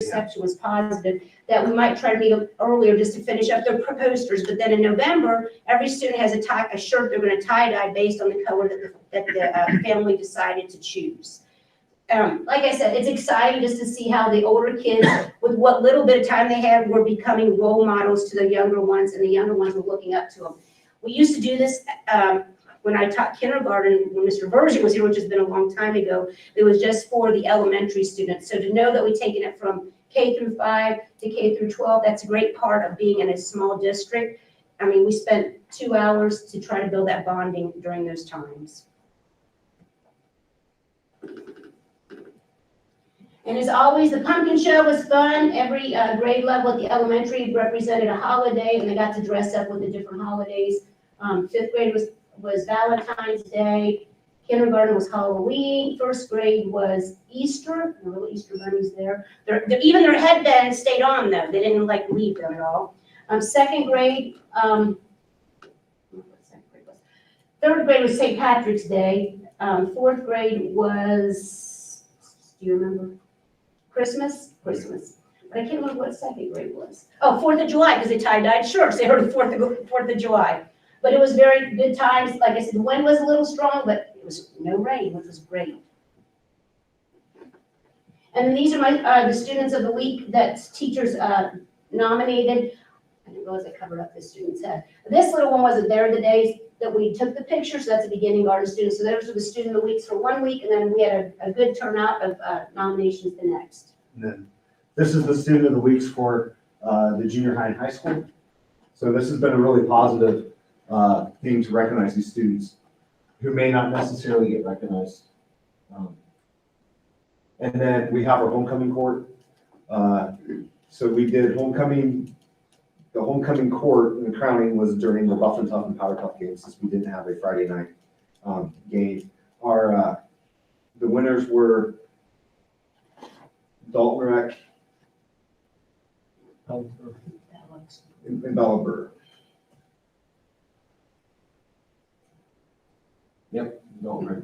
reception was positive, that we might try to meet them earlier just to finish up their posters. But then in November, every student has a shirt they're going to tie-dye based on the color that the family decided to choose. Like I said, it's exciting just to see how the older kids, with what little bit of time they had, were becoming role models to the younger ones, and the younger ones were looking up to them. We used to do this when I taught kindergarten, when Mr. Version was here, which has been a long time ago. It was just for the elementary students. So to know that we've taken it from K through 5 to K through 12, that's a great part of being in a small district. I mean, we spent 2 hours to try to build that bonding during those times. And as always, the pumpkin show was fun. Every grade level at the elementary represented a holiday, and they got to dress up with the different holidays. 5th grade was Valentine's Day. Kindergarten was Halloween. 1st grade was Easter. The little Easter bunnies there. Even their headbands stayed on, though. They didn't leave them at all. 2nd grade, 3rd grade was St. Patrick's Day. 4th grade was, do you remember? Christmas. But I can't remember what 2nd grade was. Oh, 4th of July, because they tie-dyed shirts. They heard the 4th of July. But it was very good times. Like I said, the wind was a little strong, but it was no rain, which was great. And these are the students of the week that teachers nominated. I didn't realize I covered up this student's head. This little one wasn't there the days that we took the picture, so that's a beginning garden student. So those were the student of the weeks for 1 week, and then we had a good turnout of nominations the next. And then this is the student of the weeks for the junior high and high school. So this has been a really positive thing to recognize these students who may not necessarily get recognized. And then we have our homecoming court. So we did homecoming. The homecoming court and the crowning was during the Buff and Tough and Power Tough games, since we didn't have a Friday night game. The winners were Dalton Rec and Bellabur. Yep, Dalton Rec.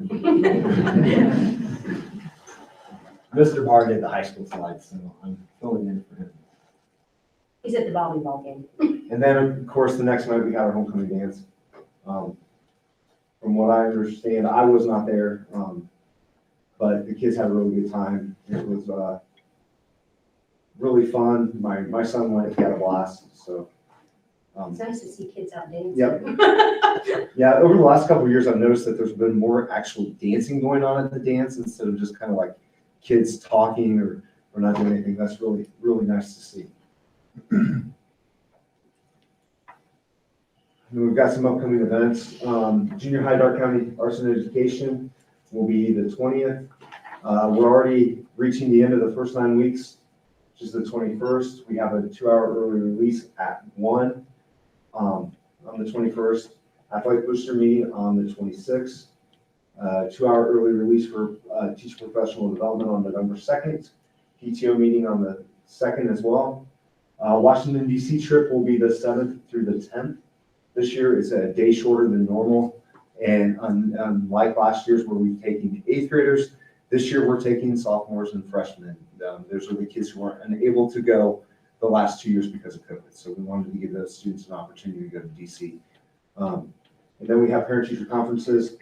Mr. Barr did the high school slides, so I'm filling in for him. He's at the volleyball game. And then, of course, the next night we got our homecoming dance. From what I understand, I was not there, but the kids had a really good time. It was really fun. My son went, he had a blast. So It's nice to see kids out dancing. Yep. Yeah, over the last couple of years, I've noticed that there's been more actual dancing going on at the dance instead of just kind of like kids talking or not doing anything. That's really, really nice to see. And we've got some upcoming events. Junior high Dark County Arts and Education will be the 20th. We're already reaching the end of the first 9 weeks, which is the 21st. We have a 2-hour early release at 1 on the 21st. Athletic booster meeting on the 26th. 2-hour early release for teacher professional development on November 2nd. PTO meeting on the 2nd as well. Washington, D.C. trip will be the 7th through the 10th. This year it's a day shorter than normal. And unlike last year's where we've taken 8th graders, this year we're taking sophomores and freshmen. There's really kids who weren't unable to go the last 2 years because of COVID. So we wanted to give those students an opportunity to go to D.C. And then we have parent-teacher conferences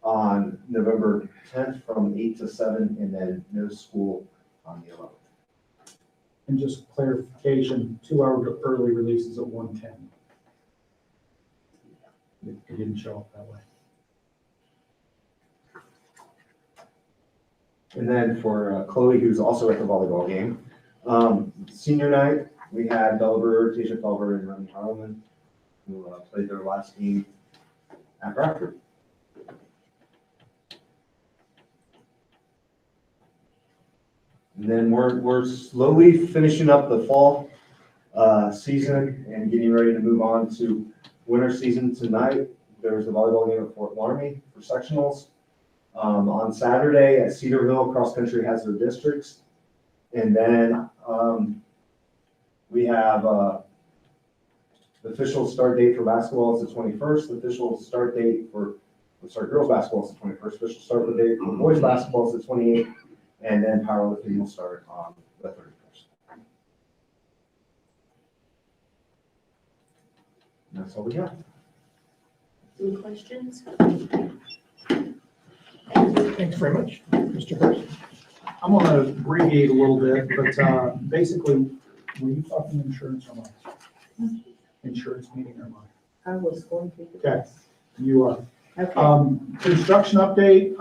on November 10th from 8 to 7, and then no school on the 11th. And just clarification, 2-hour early releases at 1:10. It didn't show up that way. And then for Chloe, who's also at the volleyball game, senior night, we had Bellabur, Tasha Culver, and Remy Harleman, who played their last game at Bradford. And then we're slowly finishing up the fall season and getting ready to move on to winter season. Tonight, there's the volleyball game at Fort Laramie for sectionals. On Saturday at Cedarville, cross country has their districts. And then we have the official start date for basketball is the 21st. The official start date for girls basketball is the 21st. Official start date for boys basketball is the 28th. And then powerlifting will start on the That's all we got. Any questions? Thanks very much, Mr. Hurst. I'm gonna abbreviate a little bit, but basically, were you talking insurance or mine? Insurance meeting or mine? I was going to. Okay. You are. Okay. Construction update,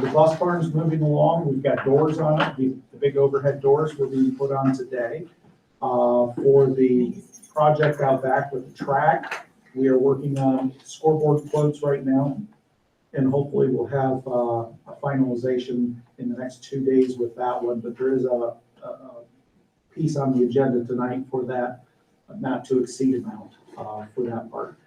the bus barn's moving along. We've got doors on it. The big overhead doors will be put on today. For the project out back with the track, we are working on scoreboard quotes right now. And hopefully we'll have a finalization in the next 2 days with that one. But there is a piece on the agenda tonight for that not to exceed amount for that part.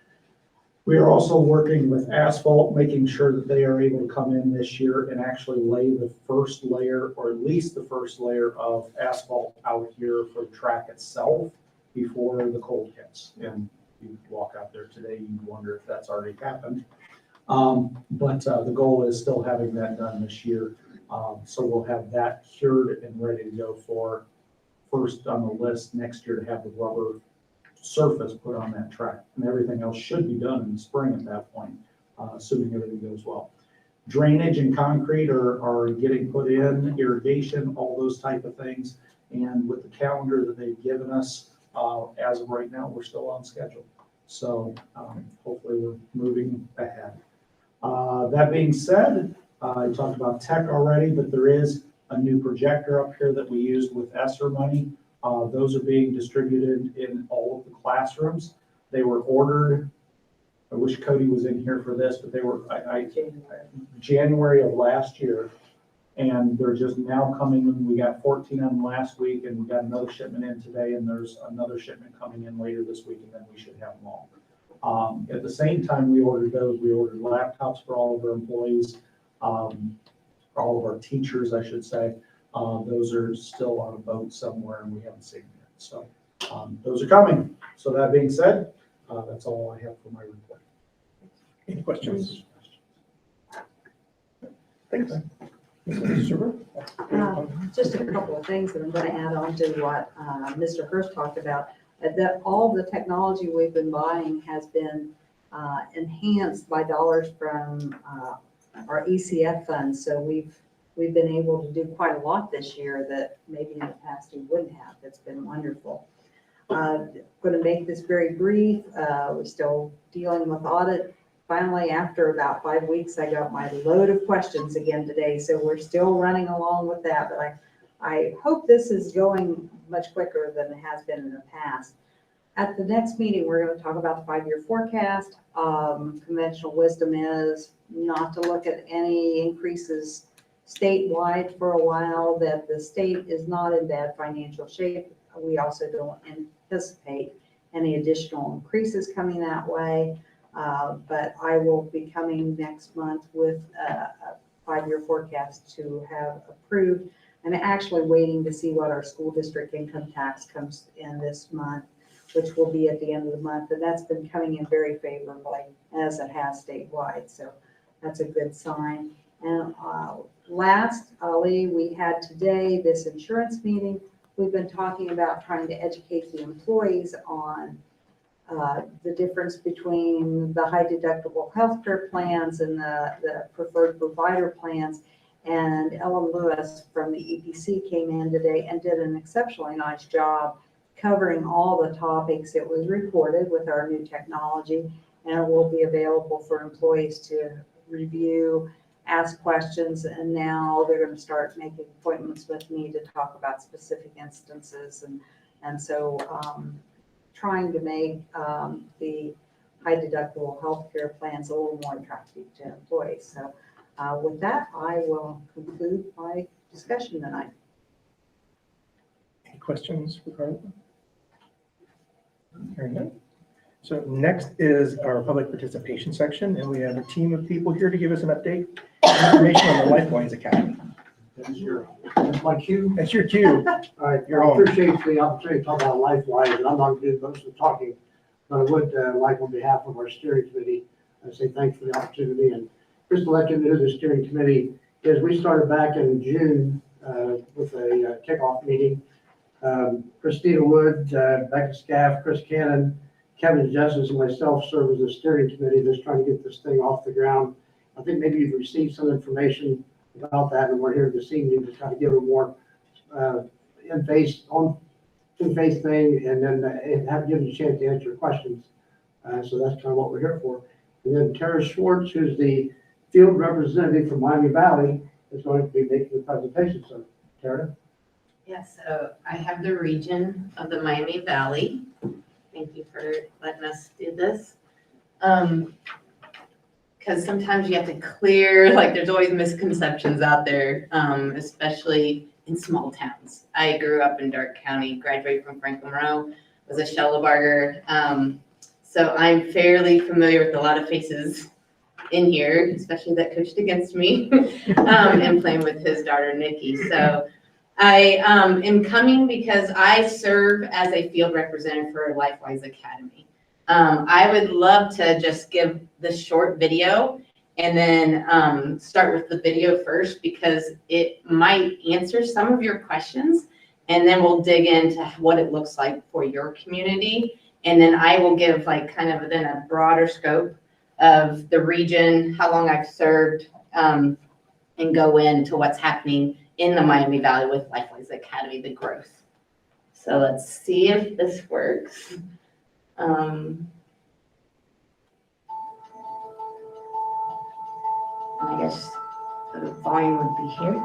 We are also working with asphalt, making sure that they are able to come in this year and actually lay the first layer, or at least the first layer of asphalt out here for the track itself before the cold hits. And you walk out there today, you wonder if that's already happened. But the goal is still having that done this year. So we'll have that cured and ready to go for first on the list next year to have the rubber surface put on that track. And everything else should be done in the spring at that point, assuming everything goes well. Drainage and concrete are getting put in, irrigation, all those type of things. And with the calendar that they've given us, as of right now, we're still on schedule. So hopefully we're moving ahead. That being said, I talked about tech already, but there is a new projector up here that we used with ESSER money. Those are being distributed in all of the classrooms. They were ordered. I wish Cody was in here for this, but they were January of last year, and they're just now coming in. We got 14 of them last week, and we got another shipment in today, and there's another shipment coming in later this week, and then we should have them all. At the same time we ordered those, we ordered laptops for all of our employees, for all of our teachers, I should say. Those are still on a boat somewhere and we haven't seen them yet. So those are coming. So that being said, that's all I have for my report. Any questions? Thanks. Mrs. Zuber? Just a couple of things that I'm going to add on to what Mr. Hurst talked about. That all the technology we've been buying has been enhanced by dollars from our ECF funds. So we've been able to do quite a lot this year that maybe in the past we wouldn't have. It's been wonderful. Going to make this very brief. We're still dealing with audit. Finally, after about 5 weeks, I got my load of questions again today. So we're still running along with that, but I hope this is going much quicker than it has been in the past. At the next meeting, we're going to talk about the 5-year forecast. Conventional wisdom is not to look at any increases statewide for a while, that the state is not in bad financial shape. We also don't anticipate any additional increases coming that way. But I will be coming next month with a 5-year forecast to have approved. I'm actually waiting to see what our school district income tax comes in this month, which will be at the end of the month. And that's been coming in very favorably, as it has statewide. So that's a good sign. And lastly, we had today this insurance meeting. We've been talking about trying to educate the employees on the difference between the high deductible healthcare plans and the preferred provider plans. And Ellen Lewis from the EPC came in today and did an exceptionally nice job covering all the topics. It was recorded with our new technology, and it will be available for employees to review, ask questions, and now they're going to start making appointments with me to talk about specific instances. And so trying to make the high deductible healthcare plans a little more attractive to employees. So with that, I will conclude my discussion tonight. Any questions regarding that? Hearing none. So next is our public participation section, and we have a team of people here to give us an update and information on the Lifelines Academy. That's my cue. That's your cue. All right, You're I on. appreciate the opportunity to talk about Lifelines, and I'm not going to do most of the talking, but I would like on behalf of our steering committee, I say thanks for the opportunity. And just to let you know, the steering committee is, we started back in June with a kickoff meeting. Christina Wood, Becca Scaff, Chris Cannon Kevin Justice and myself serve as a steering committee that's trying to get this thing off the ground. I think maybe you've received some information about that, and we're here this evening to kind of give a more in-face thing, and then have given you a chance to answer your questions. So that's kind of what we're here for. And then Tara Schwartz, who's the field representative from Miami Valley, is going to be making the presentation. So, Tara? Yes, so I have the region of the Miami Valley. Thank you for letting us do this. Because sometimes you have to clear, like there's always misconceptions out there, especially in small towns. I grew up in Darke County, graduated from Franklin Monroe, was a Shellabarger. So I'm fairly familiar with a lot of faces in here, especially that coached against me and playing with his daughter, Nikki. So I am coming because I serve as a field representative for LifeWise Academy. I would love to just give the short video and then start with the video first because it might answer some of your questions, and then we'll dig into what it looks like for your community. And then I will give like kind of then a broader scope of the region, how long I've served, and go into what's happening in the Miami Valley with LifeWise Academy, the growth. So let's see if this works. I guess the volume would be here.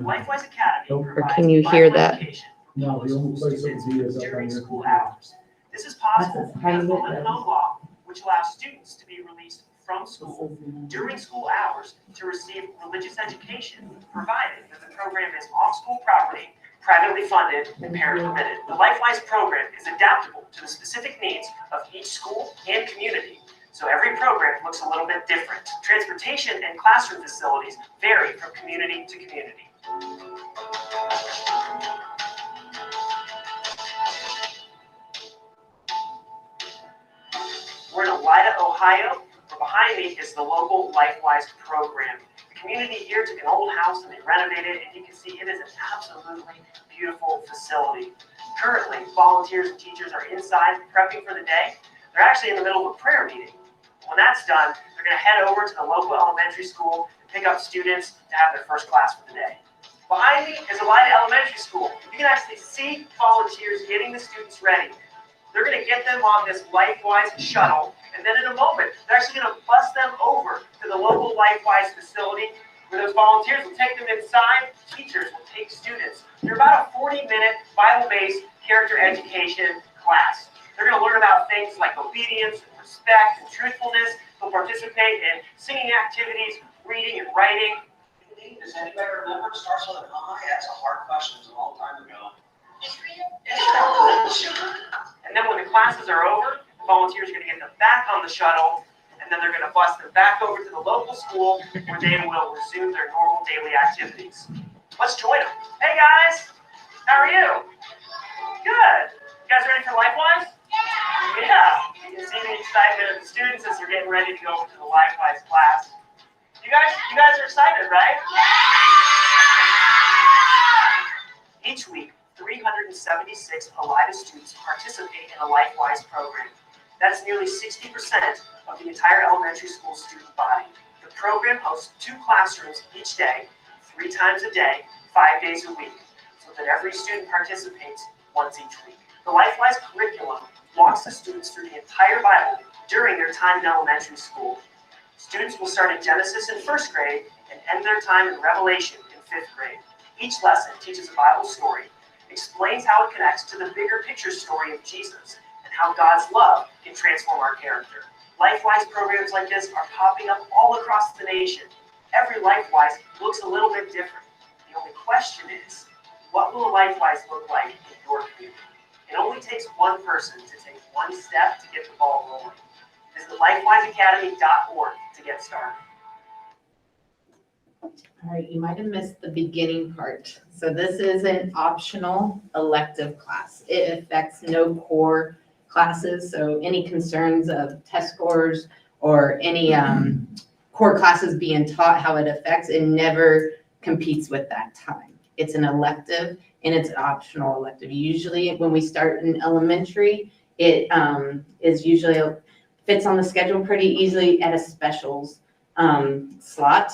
LifeWise Academy Or provides can you hear Bible that? education No, the only place it would be is up on during your school computer. hours. This is possible That's how you because of get Illinois law, which allows students to be released from This school is- during school hours to receive religious education, provided that the program is off-school property, privately funded, and parent permitted. The LifeWise program is adaptable to the specific needs of each school and community, so every program looks a little bit different. Transportation and classroom facilities vary from community to community. We're in Elida, Ohio. Behind me is the local LifeWise program. The community here took an old house and they renovated it, and you can see it is an absolutely beautiful facility. Currently, volunteers and teachers are inside prepping for the day. They're actually in the middle of a prayer meeting. When that's done, they're going to head over to the local elementary school and pick up students to have their first class for the day. Behind me is Elida Elementary School. You can actually see volunteers getting the students ready. They're going to get them on this LifeWise shuttle, and then in a moment, they're actually going to bus them over to the local LifeWise facility where those volunteers will take them inside. Teachers will take students. They're about a 40-minute Bible-based character education class. They're going to learn about things like obedience, and respect, and truthfulness. They'll participate in singing activities, reading, and writing. Does anybody remember? It starts with an I. That's a hard question. It's a long time ago. And then when the classes are over, the volunteers are going to get them back on the shuttle, and then they're going to bus them back over to the local school where they will resume their normal daily activities. Let's join them. Hey guys, how are you? Good. You guys ready for LifeWise? Yeah. You can see the excitement of the students as they're getting ready to go over to the LifeWise class. You guys are excited, right? Each week, 376 Elida students participate in a LifeWise program. That's nearly 60% of the entire elementary school student body. The program hosts 2 classrooms each day, 3 times a day, 5 days a week, so that every student participates once each week. The LifeWise curriculum walks the students through the entire Bible during their time in elementary school. Students will start in Genesis in 1st grade and end their time in Revelation in 5th grade. Each lesson teaches a Bible story, explains how it connects to the bigger picture story of Jesus and how God's love can transform our character. LifeWise programs like this are popping up all across the nation. Every LifeWise looks a little bit different. The only question is, what will a LifeWise look like in your community? It only takes one person to take one step to get the ball rolling. Visit lifewiseacademy.org to get started. All right, you might have missed the beginning part. So this is an optional elective class. It affects no core classes, so any concerns of test scores or any core classes being taught, how it affects, it never competes with that time. It's an elective and it's an optional elective. Usually when we start in elementary, It is usually fits on the schedule pretty easily at a specials slot.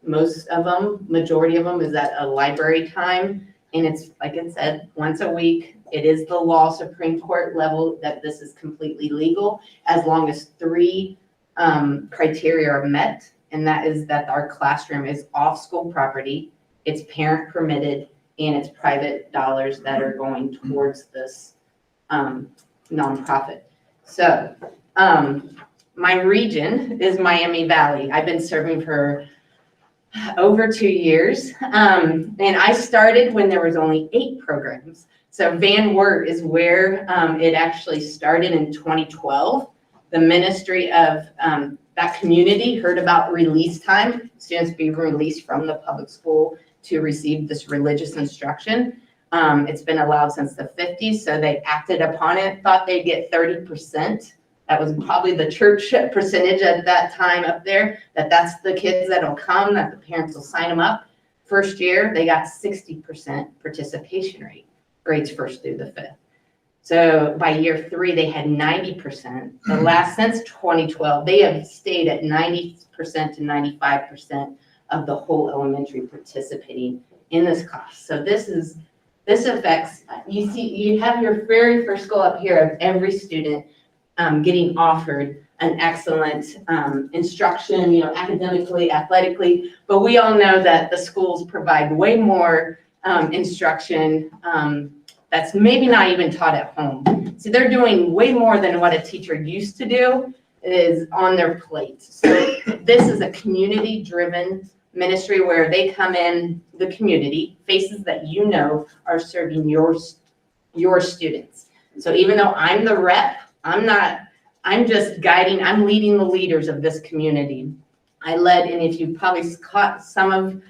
Most of them, majority of them is at a library time. And it's, like I said, once a week. It is the law Supreme Court level that this is completely legal as long as 3 criteria are met. And that is that our classroom is off school property, it's parent permitted, and it's private dollars that are going towards this nonprofit. So my region is Miami Valley. I've been serving for over 2 years. And I started when there was only 8 programs. So Van Wert is where it actually started in 2012. The ministry of that community heard about release time, students being released from the public school to receive this religious instruction. It's been allowed since the 50s, so they acted upon it, thought they'd get 30%. That was probably the church percentage at that time up there, that's the kids that'll come, that the parents will sign them up. First year, they got 60% participation rate, grades 1st through the 5th. So by year 3, they had 90%. The last, since 2012, they have stayed at 90% to 95% of the whole elementary participating in this class. So this affects, you have your very first goal up here of every student getting offered an excellent instruction, academically, athletically, but we all know that the schools provide way more instruction that's maybe not even taught at home. So they're doing way more than what a teacher used to do is on their plate. So this is a community-driven ministry where they come in the community, faces that are serving your students. So even though I'm the rep, I'm just guiding, I'm leading the leaders of this community. I led, and if you probably caught some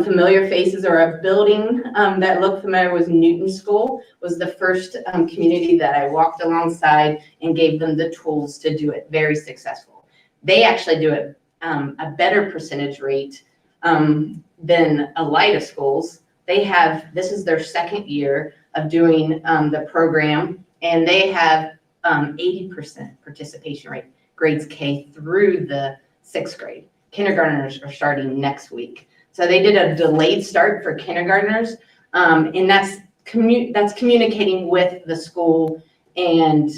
familiar faces or a building that looked familiar was Newton School, was the first community that I walked alongside and gave them the tools to do it very successful. They actually do it a better percentage rate than Elida schools. This is their 2nd year of doing the program, and they have 80% participation rate, grades K through the 6th grade. Kindergartners are starting next week. So they did a delayed start for kindergartners, and that's communicating with the school. And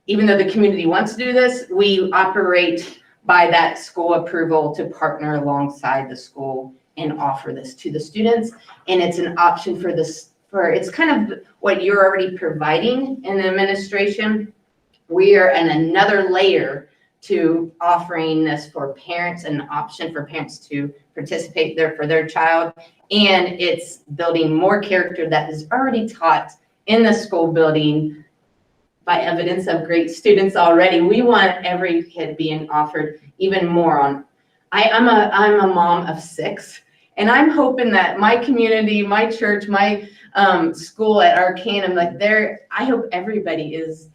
even though the community wants to do this, we operate by that school approval to partner alongside the school and offer this to the students. And it's an option for this. It's kind of what you're already providing in the administration. We are in another layer to offering this for parents, an option for parents to participate there for their child. And it's building more character that is already taught in the school building by evidence of great students already. We want every kid being offered even more on. I'm a mom of 6, and I'm hoping that my community, my church, my school at Arcanum, I hope everybody is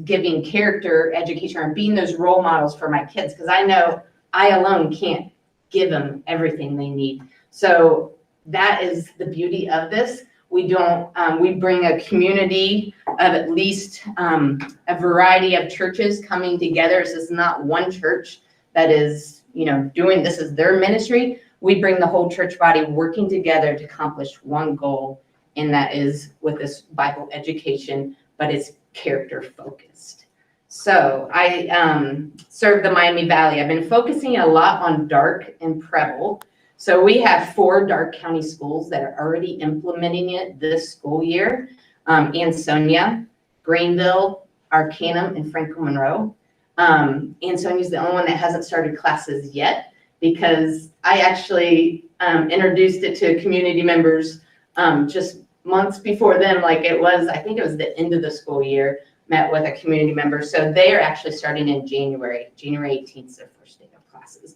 giving character education or being those role models for my kids, because I know I alone can't give them everything they need. So that is the beauty of this. We bring a community of at least a variety of churches coming together. This is not one church that is, doing this is their ministry. We bring the whole church body working together to accomplish one goal, and that is with this Bible education, but it's character focused. So I serve the Miami Valley. I've been focusing a lot on Darke and Preble. So we have 4 Darke County schools that are already implementing it this school year. Ansonia, Greenville, Arcanum, and Franklin Monroe. Ansonia is the only one that hasn't started classes yet, because I actually introduced it to community members just months before them, I think it was the end of the school year, met with a community member. So they are actually starting in January 18th is their first day of classes.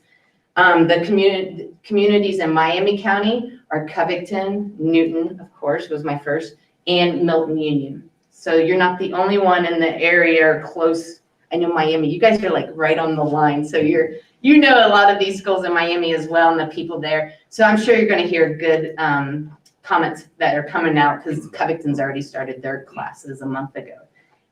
The communities in Miami County are Covington, Newton, of course, was my first, and Milton Union. So you're not the only one in the area or close. I know Miami, you guys are right on the line. So you know a lot of these schools in Miami as well and the people there. So I'm sure you're going to hear good comments that are coming out because Covington's already started their classes a month ago.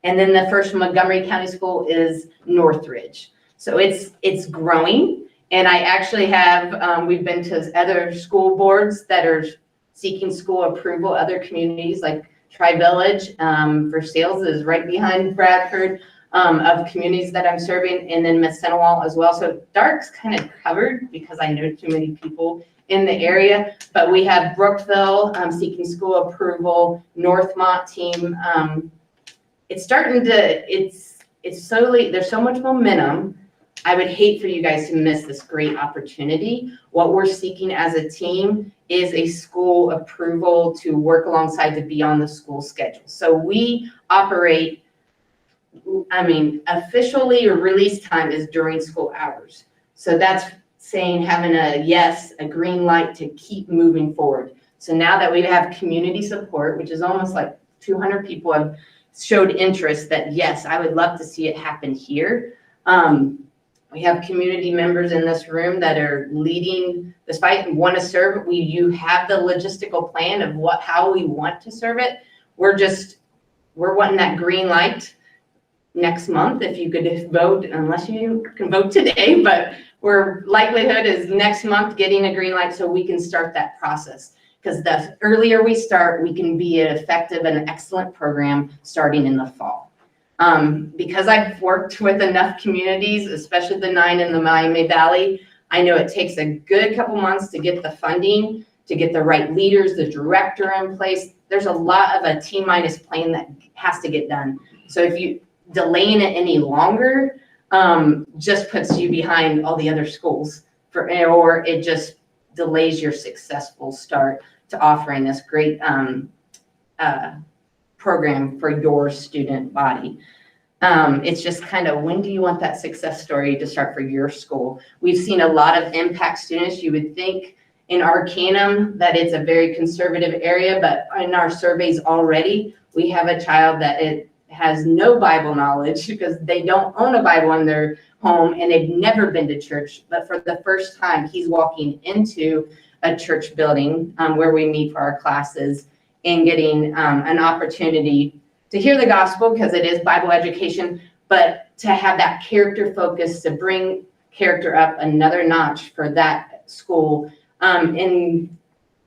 And then the first Montgomery County school is Northridge. So it's growing. And I actually have, we've been to other school boards that are seeking school approval, other communities like Tri-Village for sales is right behind Bradford, of communities that I'm serving, and then Messenawal as well. So Dark's kind of covered because I know too many people in the area, but we have Brookville seeking school approval, Northmont team. It's starting to, it's slowly, there's so much momentum. I would hate for you guys to miss this great opportunity. What we're seeking as a team is a school approval to work alongside to be on the school schedule. So we operate, officially or release time is during school hours. So that's saying having a green light to keep moving forward. So now that we have community support, which is almost like 200 people have showed interest that, yes, I would love to see it happen here. We have community members in this room that are leading this fight and want to serve. You have the logistical plan of how we want to serve it. We're wanting that green light next month. If you could vote, unless you can vote today, but likelihood is next month getting a green light so we can start that process. Because the earlier we start, we can be an effective and excellent program starting in the fall. Because I've worked with enough communities, especially the 9 in the Miami Valley, I know it takes a good couple months to get the funding, to get the right leaders, the director in place. There's a lot of a T-minus plan that has to get done. So if you delaying it any longer, just puts you behind all the other schools or it just delays your successful start to offering this great program for your student body. It's just kind of, when do you want that success story to start for your school? We've seen a lot of impact students. You would think in Arcanum that it's a very conservative area, but in our surveys already, we have a child that it has no Bible knowledge because they don't own a Bible in their home and they've never been to church. But for the first time, he's walking into a church building where we meet for our classes and getting an opportunity to hear the gospel because it is Bible education, but to have that character focus to bring character up another notch for that school. And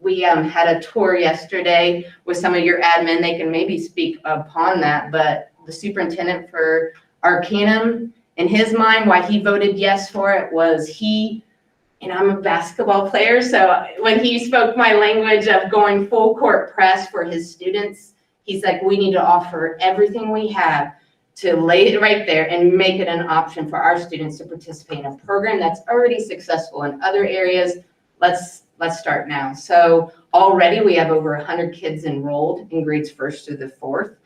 we had a tour yesterday with some of your admin. They can maybe speak upon that, but the superintendent for Arcanum, in his mind, why he voted yes for it was and I'm a basketball player, so when he spoke my language of going full court press for his students, he's like, we need to offer everything we have to lay it right there and make it an option for our students to participate in a program that's already successful in other areas. Let's start now. So already we have over 100 kids enrolled in grades 1st through the 4th.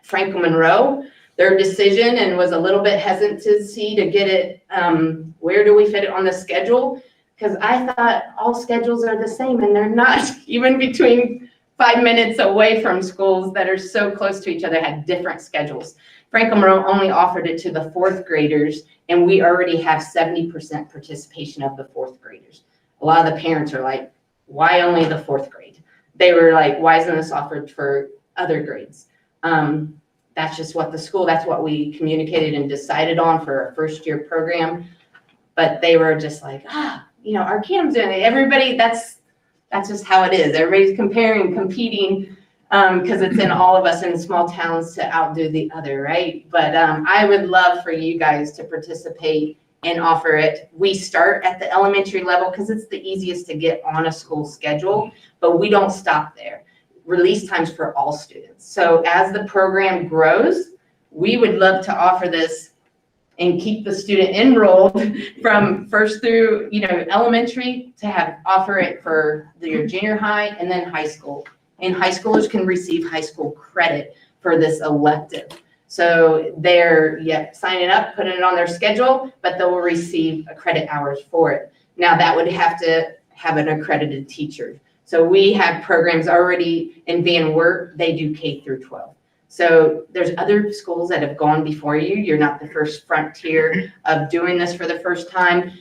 Franklin Monroe, their decision and was a little bit hesitancy to get it, where do we fit it on the schedule? Because I thought all schedules are the same and they're not. Even between 5 minutes away from schools that are so close to each other had different schedules. Franklin Monroe only offered it to the 4th graders and we already have 70% participation of the 4th graders. A lot of the parents are like, why only the 4th grade? They were like, why isn't this offered for other grades? That's just what that's what we communicated and decided on for our 1st-year program. But they were just like, our cam's doing it. Everybody, that's just how it is. Everybody's comparing, competing, because it's in all of us in small towns to outdo the other, right? But I would love for you guys to participate and offer it. We start at the elementary level because it's the easiest to get on a school schedule, but we don't stop there. Release times for all students. So as the program grows, we would love to offer this and keep the student enrolled from 1st through, elementary to offer it for your junior high and then high school. And high schoolers can receive high school credit for this elective. So they're signing up, putting it on their schedule, but they will receive credit hours for it. Now that would have to have an accredited teacher. So we have programs already in Van Wert, they do K through 12. So there's other schools that have gone before you. You're not the first frontier of doing this for the first time.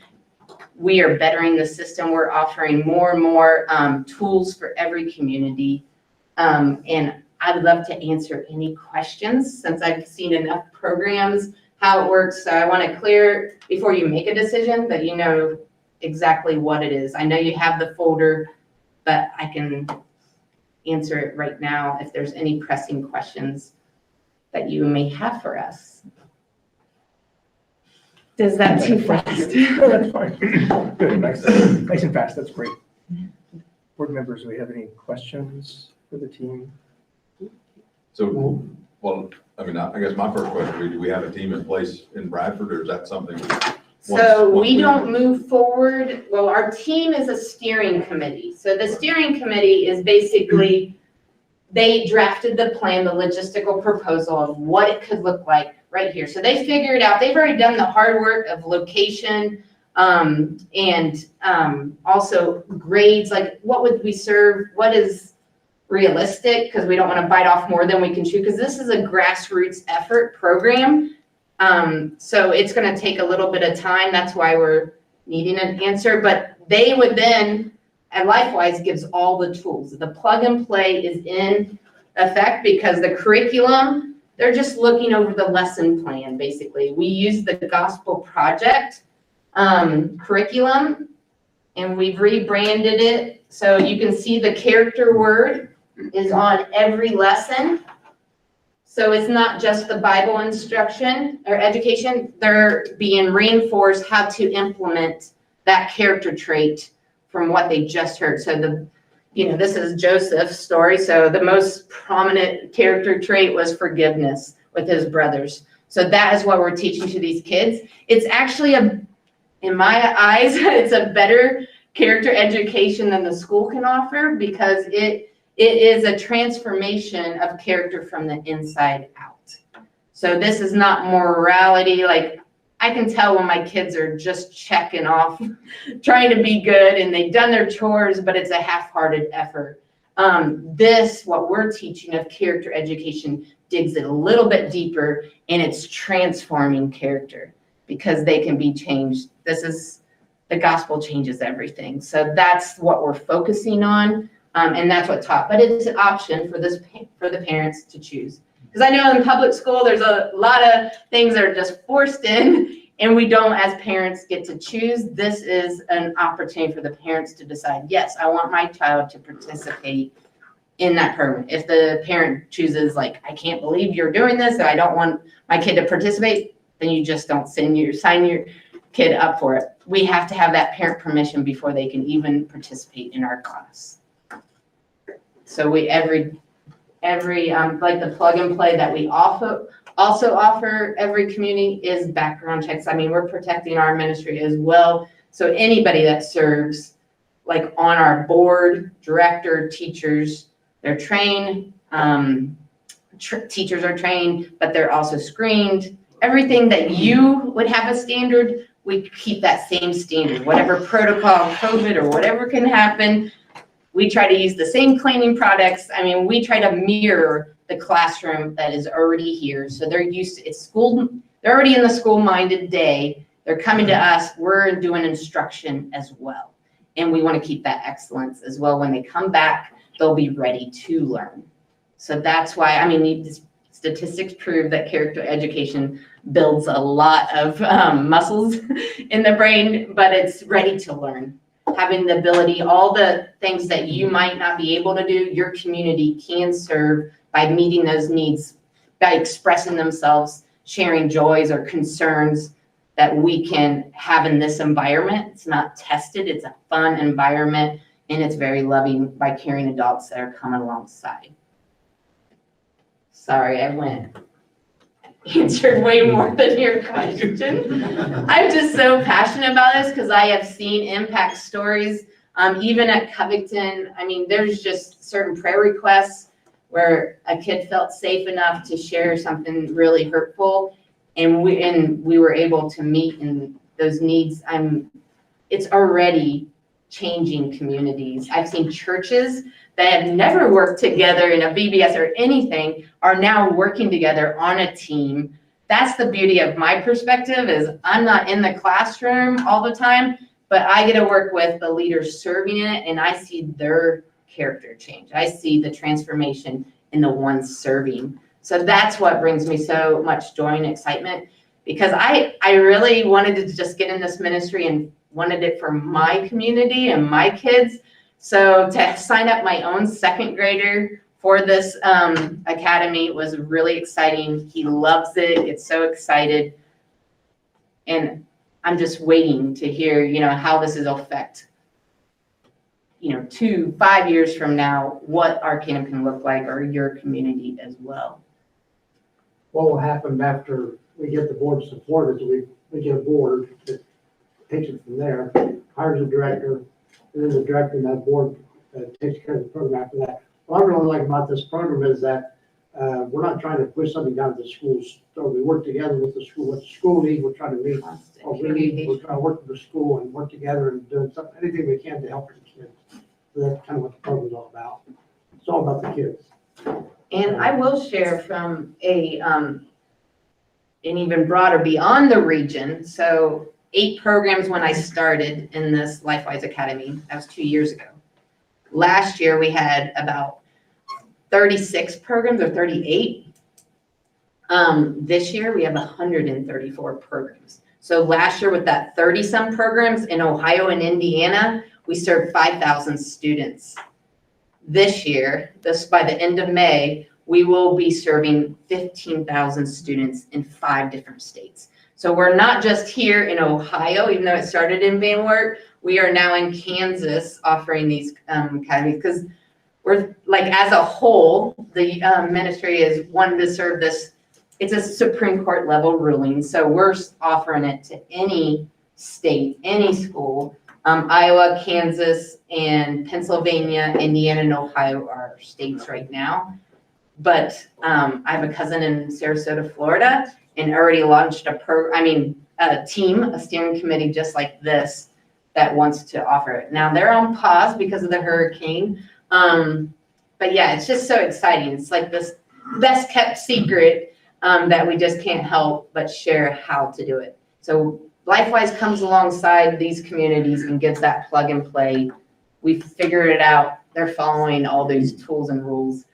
we are bettering the system. We're offering more and more tools for every community. And I'd love to answer any questions since I've seen enough programs, how it works. So I want to clear before you make a decision that you know exactly what it is. I know you have the folder, but I can answer it right now if there's any pressing questions that you may have for us. Does that too fast? No, that's fine. Good, nice and fast, that's great. Board members, do we have any questions for the team? So, well, I mean, I guess my first question would be, do we have a team in place in Bradford, or is that something? So once we don't move forward. Well, our team is a steering committee. So the steering committee is basically, they drafted the plan, the logistical proposal of what it could look like right here. So they figured out, they've already done the hard work of location, and also grades, like what would we serve, what is realistic, because we don't want to bite off more than we can chew, because this is a grassroots effort program. So it's going to take a little bit of time. That's why we're needing an answer, but they would then, and LifeWise gives all the tools. The plug and play is in effect because the curriculum, they're just looking over the lesson plan, basically. We use the Gospel Project curriculum, and we've rebranded it. So you can see the character word is on every lesson. So it's not just the Bible instruction or education, they're being reinforced how to implement that character trait from what they just heard. So this is Joseph's story. So the most prominent character trait was forgiveness with his brothers. So that is what we're teaching to these kids. It's actually in my eyes, it's a better character education than the school can offer because it is a transformation of character from the inside out. So this is not morality. Like I can tell when my kids are just checking off, trying to be good, and they've done their chores, but it's a half-hearted effort. What we're teaching of character education digs it a little bit deeper, and it's transforming character because they can be changed. The gospel changes everything. So that's what we're focusing on. And that's what taught, but it's an option for the parents to choose. Because I know in public school, there's a lot of things that are just forced in and we don't, as parents, get to choose. This is an opportunity for the parents to decide, yes, I want my child to participate in that program. If the parent chooses like, I can't believe you're doing this, or I don't want my kid to participate, then you just don't sign your kid up for it. We have to have that parent permission before they can even participate in our class. So every like the plug and play that we also offer every community is background checks. I mean, we're protecting our ministry as well. So anybody that serves like on our board, director, teachers, they're trained. Teachers are trained, but they're also screened. Everything that you would have a standard, we keep that same standard. Whatever protocol, COVID or whatever can happen, we try to use the same cleaning products. I mean, we try to mirror the classroom that is already here. So they're used to they're already in the school-minded day. They're coming to us, we're doing instruction as well. And we want to keep that excellence as well. When they come back, they'll be ready to learn. So that's why, I mean, the statistics prove that character education builds a lot of muscles in the brain, but it's ready to learn. Having the ability, all the things that you might not be able to do, your community can serve by meeting those needs, by expressing themselves, sharing joys or concerns that we can have in this environment. It's not tested, it's a fun environment, and it's very loving by caring adults that are coming alongside. Sorry, I answered way more than your question. I'm just so passionate about this because I have seen impact stories, even at Covington. I mean, there's just certain prayer requests where a kid felt safe enough to share something really hurtful, and we were able to meet in those needs. It's already changing communities. I've seen churches that have never worked together in a VBS or anything are now working together on a team. That's the beauty of my perspective is I'm not in the classroom all the time, but I get to work with the leaders serving in it, and I see their character change. I see the transformation in the ones serving. So that's what brings me so much joy and excitement, because I really wanted to just get in this ministry and wanted it for my community and my kids. So to sign up my own second grader for this academy was really exciting. He loves it, gets so excited. And I'm just waiting to hear, how this will affect, 2-5 years from now, what our camp can look like, or your community as well. What will happen after we get the board support is we get a board that takes it from there, hires a director, and then the director and that board takes care of the program after that. What I really like about this program is that we're not trying to push something down to the schools. So we work together with the school. What the school needs, we're trying to meet. What we need, we're trying to work with the school and work together and do anything we can to help the kids. So that's kind of what the program's all about. It's all about the kids. And I will share from an even broader, beyond the region. So 8 programs when I started in this LifeWise Academy. That was 2 years ago. Last year we had about 36 programs, or 38. This year we have 134 programs. So last year with that 30-some programs in Ohio and Indiana, we served 5,000 students. This year, by the end of May, we will be serving 15,000 students in 5 different states. So we're not just here in Ohio, even though it started in Van Wert, we are now in Kansas offering these academies, because we're like, as a whole, the ministry is wanting to serve this. It's a Supreme Court level ruling, so we're offering it to any state, any school. Iowa, Kansas, and Pennsylvania, Indiana, and Ohio are our states right now. But I have a cousin in Sarasota, Florida, and already launched a team, a steering committee just like this that wants to offer it. Now they're on pause because of the hurricane. But yeah, it's just so exciting. It's like this best kept secret that we just can't help but share how to do it. So LifeWise comes alongside these communities and gives that plug and play. We figured it out. They're following all these tools and rules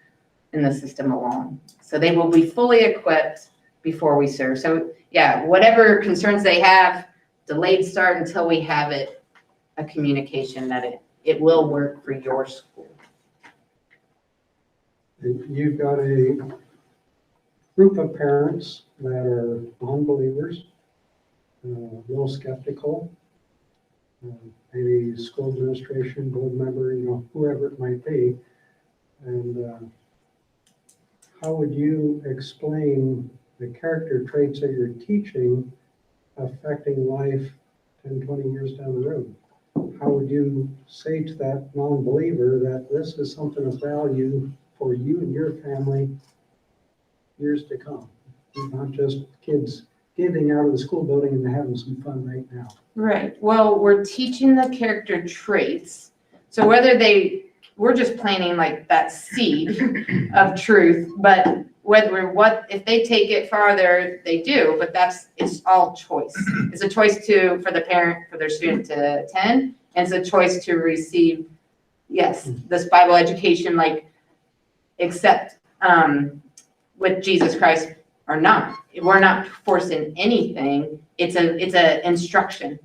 in the system along. So they will be fully equipped before we serve. So yeah, whatever concerns they have, delayed start until we have a communication that it will work for your school. You've got a group of parents that are non-believers, a little skeptical, maybe school administration, board member, whoever it might be. And how would you explain the character traits that you're teaching affecting life 10, 20 years down the road? How would you say to that non-believer that this is something of value for you and your family years to come? Not just kids getting out of the school building and having some fun right now. Right. Well, we're teaching the character traits. So we're just planting like that seed of truth, but if they take it farther, they do, but it's all choice. It's a choice for the parent, for their student to attend, and it's a choice to receive, yes, this Bible education, like accept with Jesus Christ or not. We're not forcing anything. It's a instruction.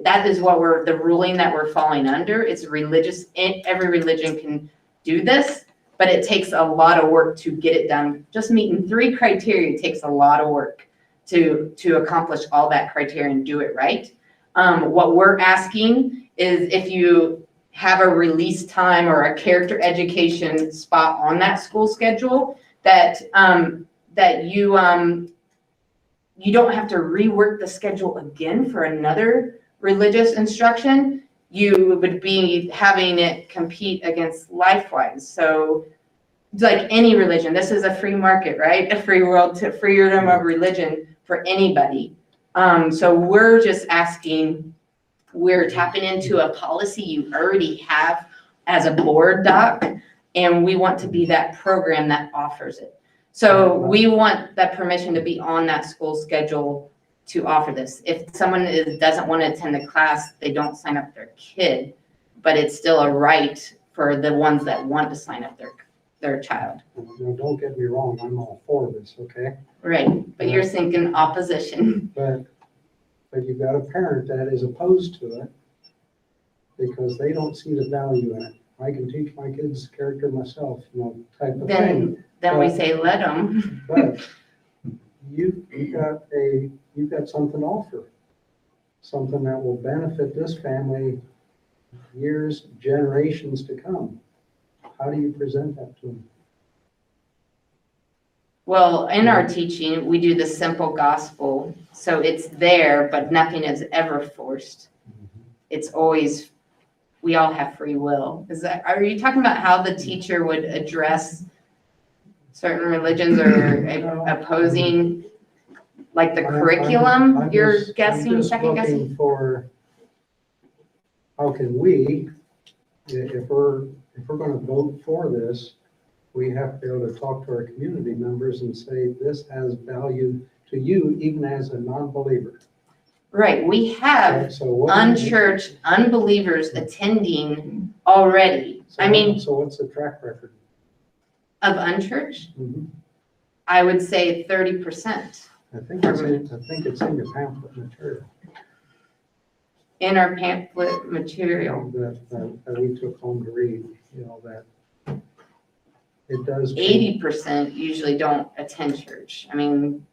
That is the ruling that we're falling under. It's religious. Every religion can do this, but it takes a lot of work to get it done. Just meeting 3 criteria takes a lot of work to accomplish all that criteria and do it right. What we're asking is if you have a release time or a character education spot on that school schedule, that you don't have to rework the schedule again for another religious instruction. You would be having it compete against LifeWise. So like any religion, this is a free market, right? A free world, to freedom of religion for anybody. So we're just asking, we're tapping into a policy you already have as a board doc, and we want to be that program that offers it. So we want that permission to be on that school schedule to offer this. If someone doesn't want to attend the class, they don't sign up their kid, but it's still a right for the ones that want to sign up their child. Now, don't get me wrong, I'm all for this, okay? Right, but you're thinking opposition. But you've got a parent that is opposed to it because they don't see the value in it. I can teach my kids character myself, type of thing. Then we say, let them. But you've got something to offer, something that will benefit this family years, generations to come. How do you present that to them? Well, in our teaching, we do the simple gospel. So it's there, but nothing is ever forced. It's always, we all have free will. Are you talking about how the teacher would address certain religions or opposing, like the curriculum? You're guessing, second guessing? Looking for, how can we, if we're going to vote for this, we have to be able to talk to our community members and say, this has value to you, even as a non-believer. Right, we have unchurched unbelievers attending already. So what's the track record? Of unchurched? Mm-hmm. I would say 30%. I think it's in your pamphlet material. In our pamphlet material. That we took home to read, that it does. 80% usually don't attend church. I mean,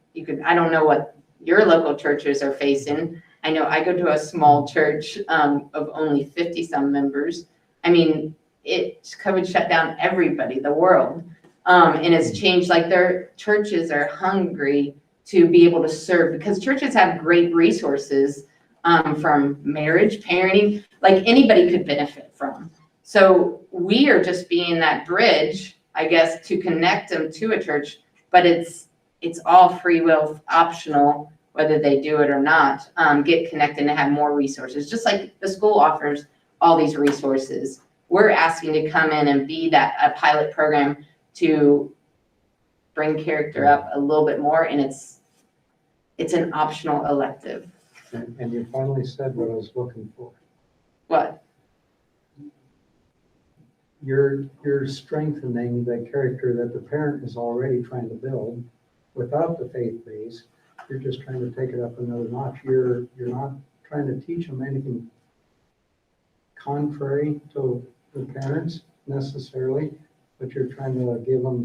I don't know what your local churches are facing. I know I go to a small church of only 50 some members. I mean, COVID shut down everybody, the world. And it's changed, like their churches are hungry to be able to serve because churches have great resources from marriage, parenting, like anybody could benefit from. So we are just being that bridge, I guess, to connect them to a church, but it's all free will, optional, whether they do it or not, get connected and have more resources. Just like the school offers all these resources, we're asking to come in and be a pilot program to bring character up a little bit more, and it's an optional elective. And you finally said what I was looking for. What? You're strengthening the character that the parent is already trying to build without the faith base. You're just trying to take it up another notch. You're not trying to teach them anything contrary to the parents necessarily, but you're trying to give them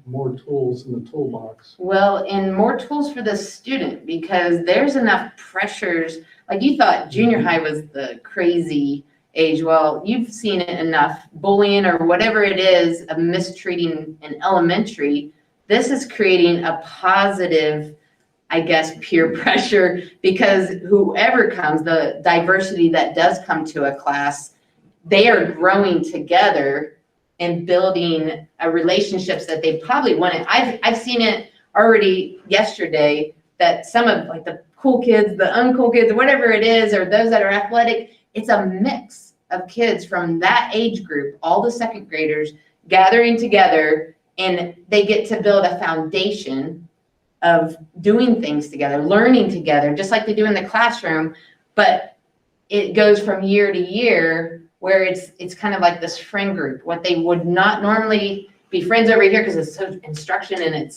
more tools in the toolbox. Well, and more tools for the student, because there's enough pressures. Like you thought junior high was the crazy age. Well, you've seen it enough, bullying or whatever it is of mistreating in elementary. This is creating a positive, I guess, peer pressure, because whoever comes, the diversity that does come to a class, they are growing together and building relationships that they probably wanted. I've seen it already yesterday that some of like the cool kids, the uncool kids, whatever it is, or those that are athletic, it's a mix of kids from that age group, all the second graders gathering together, and they get to build a foundation of doing things together, learning together, just like they do in the classroom, but it goes from year to year where it's kind of like this friend group, what they would not normally be friends over here because it's so instruction and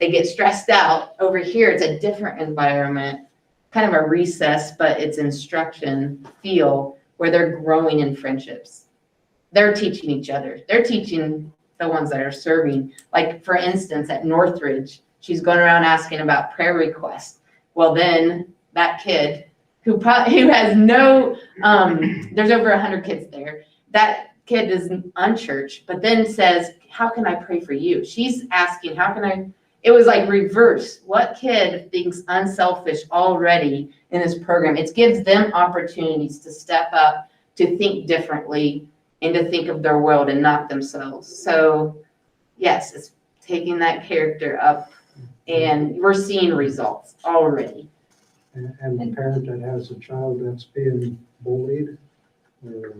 they get stressed out. Over here, it's a different environment, kind of a recess, but it's instruction feel where they're growing in friendships. They're teaching each other. They're teaching the ones that are serving. Like for instance, at Northridge, she's going around asking about prayer requests. Well, then that kid who has no, there's over 100 kids there. That kid is unchurched, but then says, how can I pray for you? She's asking, it was like reverse. What kid thinks unselfish already in this program? It gives them opportunities to step up, to think differently, and to think of their world and not themselves. So yes, it's taking that character up, and we're seeing results already. And the parent that has a child that's being bullied or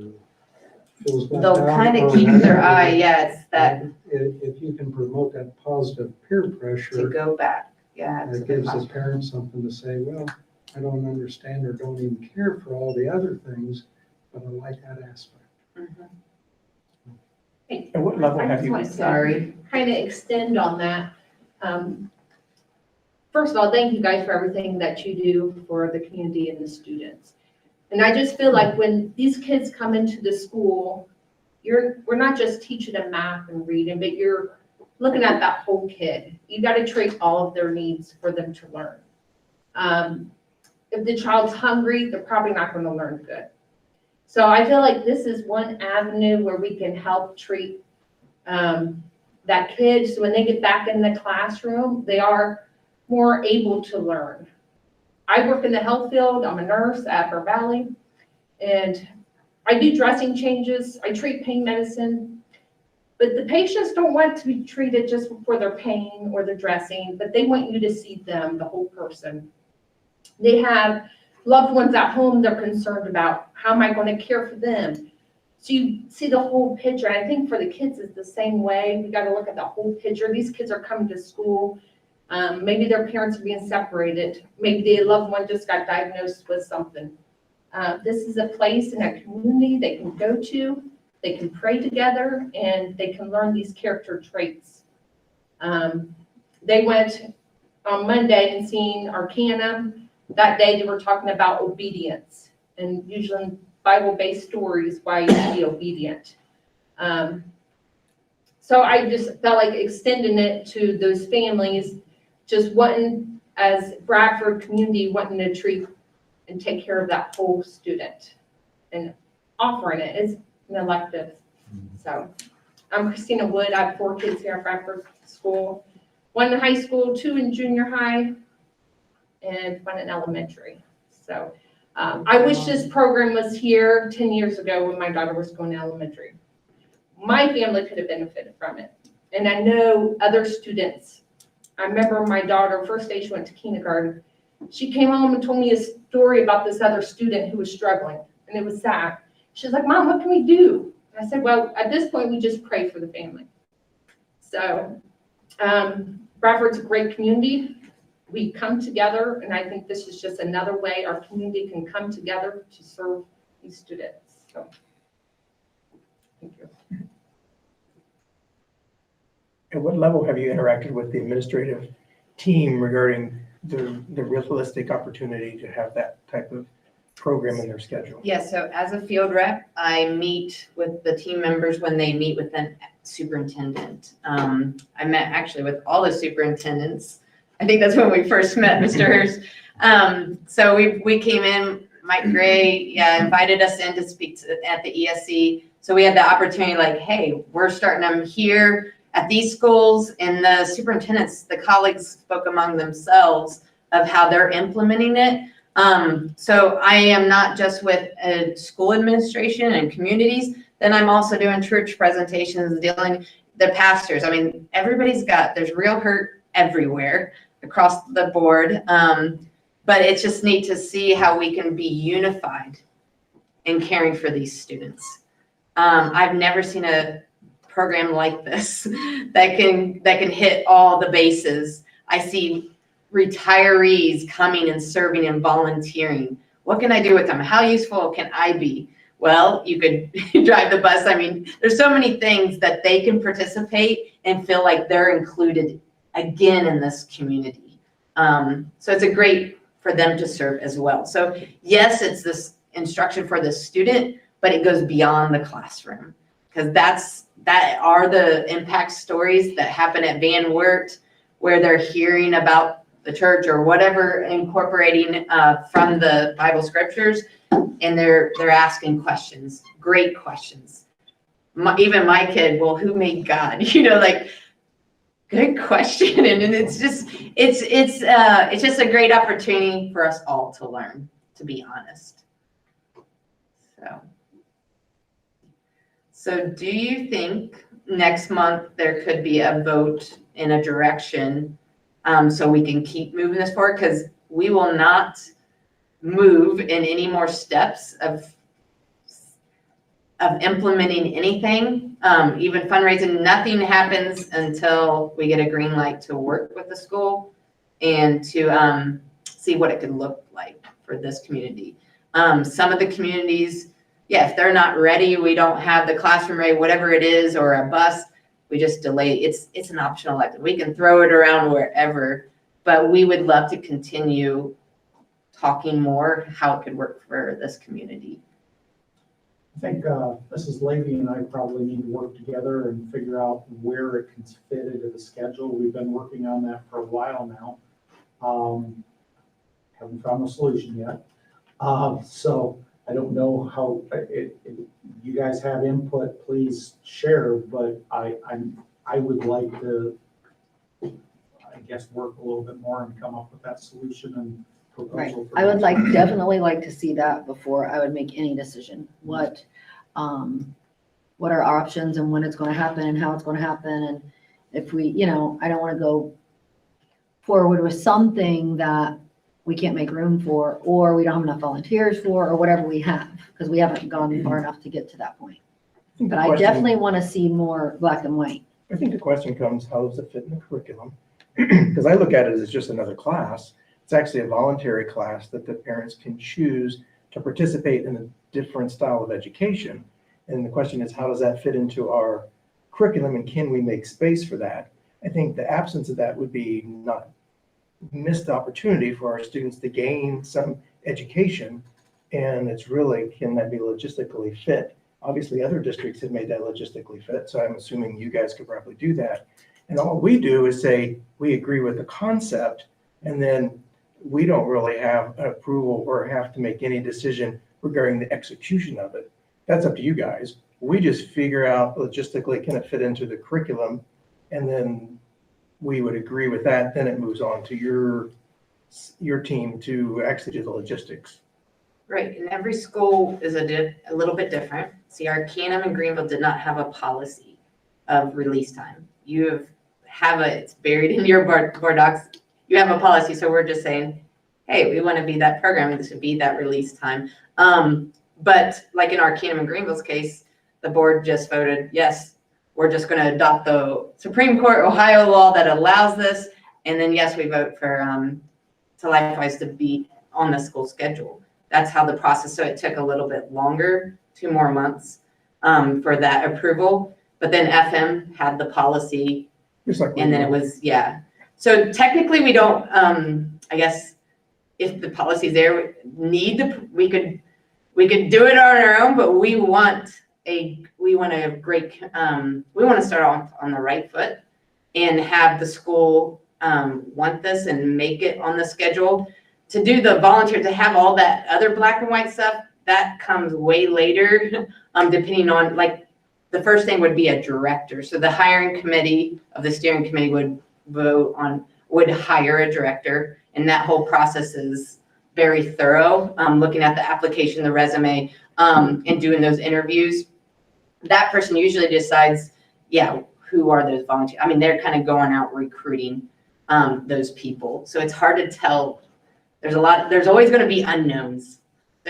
feels left out. They'll kind of keep their eye, yes, that If you can promote that positive peer pressure. to go back. Yeah. It gives the parents something to say, well, I don't understand or don't even care for all the other things, but I like that aspect. Mhm. At what level I have just you? want to Sorry. kind of extend on that. First of all, thank you guys for everything that you do for the community and the students. And I just feel like when these kids come into the school, we're not just teaching them math and reading, but you're looking at that whole kid. You got to treat all of their needs for them to learn. If the child's hungry, they're probably not going to learn good. So I feel like this is one avenue where we can help treat that kid, so when they get back in the classroom, they are more able to learn. I work in the health field. I'm a nurse at Upper Valley, and I do dressing changes. I treat pain medicine, but the patients don't want to be treated just for their pain or their dressing, but they want you to see them, the whole person. They have loved ones at home they're concerned about. How am I going to care for them? So you see the whole picture. I think for the kids it's the same way. We got to look at the whole picture. These kids are coming to school. Maybe their parents are being separated. Maybe their loved one just got diagnosed with something. This is a place in a community they can go to. They can pray together and they can learn these character traits. They went on Monday and seen Arcanum. That day they were talking about obedience, and usually Bible-based stories why you should be obedient. So I just felt like extending it to those families, just wanting, as Bradford community, wanting to treat and take care of that whole student and offering it as an elective. So I'm Christina Wood. I have 4 kids here at Bradford School, 1 in high school, 2 in junior high, and 1 in elementary. So I wish this program was here 10 years ago when my daughter was going to elementary. My family could have benefited from it. And I know other students. I remember my daughter, first day she went to kindergarten, she came home and told me a story about this other student who was struggling, and it was sad. She's like, Mom, what can we do? And I said, well, at this point, we just pray for the family. So Bradford's a great community. We come together, and I think this is just another way our community can come together to serve these students. So, thank you. At what level have you interacted with the administrative team regarding the realistic opportunity to have that type of program in their schedule? Yeah, so as a field rep, I meet with the team members when they meet with the superintendent. I met actually with all the superintendents. I think that's when we first met, Mr. Hurst. So we came in, Mike Gray, invited us in to speak at the ESC. So we had the opportunity, like, hey, we're starting them here at these schools, and the superintendents, the colleagues spoke among themselves of how they're implementing it. So I am not just with school administration and communities, then I'm also doing church presentations, dealing the pastors. I mean, there's real hurt everywhere across the board. But it's just neat to see how we can be unified in caring for these students. I've never seen a program like this that can hit all the bases. I see retirees coming and serving and volunteering. What can I do with them? How useful can I be? Well, you could drive the bus. I mean, there's so many things that they can participate and feel like they're included again in this community. So it's a great for them to serve as well. So yes, it's this instruction for the student, but it goes beyond the classroom, because that are the impact stories that happen at Van Wert, where they're hearing about the church or whatever, incorporating from the Bible scriptures, and they're asking questions, great questions. Even my kid, well, who made God? Like, good question. And it's just a great opportunity for us all to learn, to be honest. So do you think next month there could be a vote in a direction so we can keep moving this forward? Because we will not move in any more steps of implementing anything, even fundraising. Nothing happens until we get a green light to work with the school and to see what it could look like for this community. Some of the communities, yeah, if they're not ready, we don't have the classroom ready, whatever it is, or a bus, we just delay. It's an optional elective. We can throw it around wherever, but we would love to continue talking more how it could work for this community. I think Mrs. Levy and I probably need to work together and figure out where it can fit into the schedule. We've been working on that for a while now. Haven't found a solution yet. So I don't know how, you guys have input, please share, but I would like to, I guess, work a little bit more and come up with that solution and Right. proposal. for I would next week. definitely like to see that before I would make any decision. What are our options and when it's going to happen and how it's going to happen. And if we, I don't want to go forward with something that we can't make room for, or we don't have enough volunteers for, or whatever we have, because we haven't gone far enough to get to that point. But I definitely want to see more black and white. I think the question comes, how does it fit in the curriculum? Because I look at it as just another class. It's actually a voluntary class that the parents can choose to participate in a different style of education. And the question is, how does that fit into our curriculum, and can we make space for that? I think the absence of that would be not missed opportunity for our students to gain some education. And it's really, can that be logistically fit? Obviously, other districts have made that logistically fit, so I'm assuming you guys could probably do that. And all we do is say, we agree with the concept, and then we don't really have an approval or have to make any decision regarding the execution of it. That's up to you guys. We just figure out logistically, can it fit into the curriculum? And then we would agree with that. Then it moves on to your team to actually do the logistics. Right, and every school is a little bit different. See, our Canham and Greenville did not have a policy of release time. You it's buried in your board docs. You have a policy, so we're just saying, hey, we want to be that program, this would be that release time. But like in our Canham and Greenville's case, the board just voted, yes, we're just going to adopt the Supreme Court Ohio law that allows this. And then, yes, we vote for to LifeWise to be on the school schedule. That's how the process, so it took a little bit longer, 2 more months for that approval. But then FM had the policy, and then it was, yeah. So technically we don't, I guess, if the policy's there, we could do it on our own, but we want to start off on the right foot and have the school want this and make it on the schedule. To do the volunteer, to have all that other black and white stuff, that comes way later, depending on, like, the first thing would be a director. So the hiring committee of the steering committee would hire a director, and that whole process is very thorough, looking at the application, the resume, and doing those interviews. That person usually decides, yeah, who are those volunteers? I mean, they're kind of going out recruiting those people. So it's hard to tell. There's always going to be unknowns.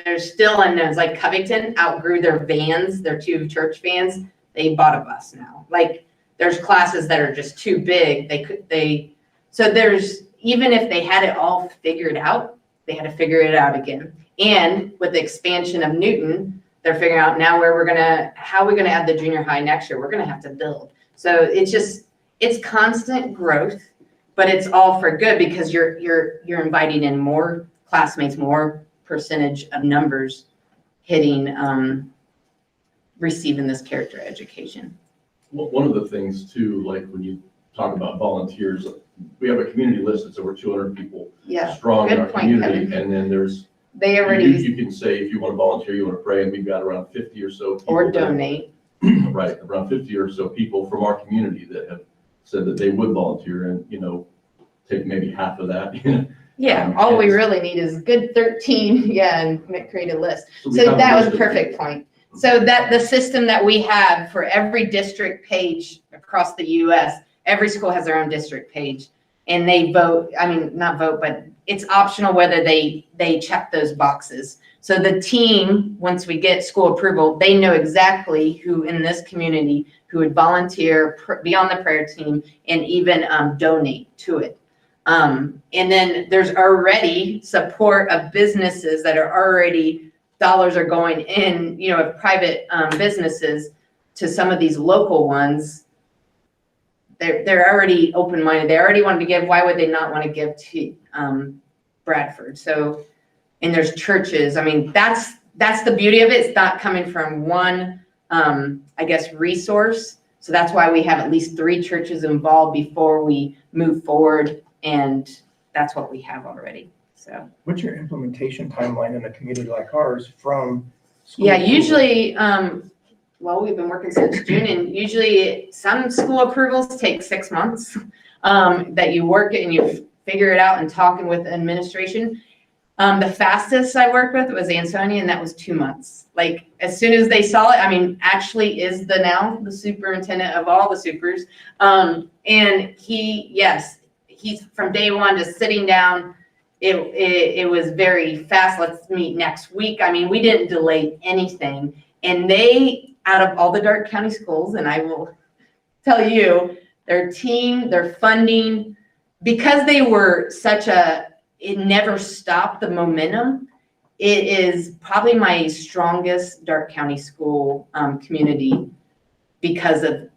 There's still unknowns. Like Covington outgrew their vans, their 2 church vans. They bought a bus now. Like, there's classes that are just too big. So even if they had it all figured out, they had to figure it out again. And with the expansion of Newton, they're figuring out now how we're going to add the junior high next year. We're going to have to build. So it's constant growth, but it's all for good, because you're inviting in more classmates, more percentage of numbers hitting, receiving this character education. One of the things too, like when you talk about volunteers, we have a community list that's over 200 people strong in our community. Kevin. And then you can say, if you want to volunteer, you want to pray, and we've got around 50 or so people. Or donate. Right, around 50 or so people from our community that have said that they would volunteer, and, take maybe half of that. Yeah, all we really need is good 13, and create a list. So that was a perfect point. So that the system that we have for every district page across the US, every school has their own district page, and they vote, not vote, but it's optional whether they check those boxes. So the team, once we get school approval, they know exactly who in this community who would volunteer, be on the prayer team, and even donate to it. And then there's already support of businesses that are already, dollars are going in, of private businesses to some of these local ones. They're already open-minded. They already wanted to give. Why would they not want to give to Bradford? So, and there's churches. I mean, that's the beauty of it. It's not coming from one, resource. So that's why we have at least 3 churches involved before we move forward. And that's what we have already. So. What's your implementation timeline in a community like ours from school? Yeah, usually, we've been working since June, and usually some school approvals take 6 months, that you work it and you figure it out and talking with administration. The fastest I worked with was Ansonia, and that was 2 months. Like, as soon as they saw it, Ashley is now the superintendent of all the supers. And he's from day one just sitting down. It was very fast. Let's meet next week. We didn't delay anything. And they, out of all the Darke County schools, and I will tell you, their team, their funding, because they were it never stopped the momentum. It is probably my strongest Darke County school community because of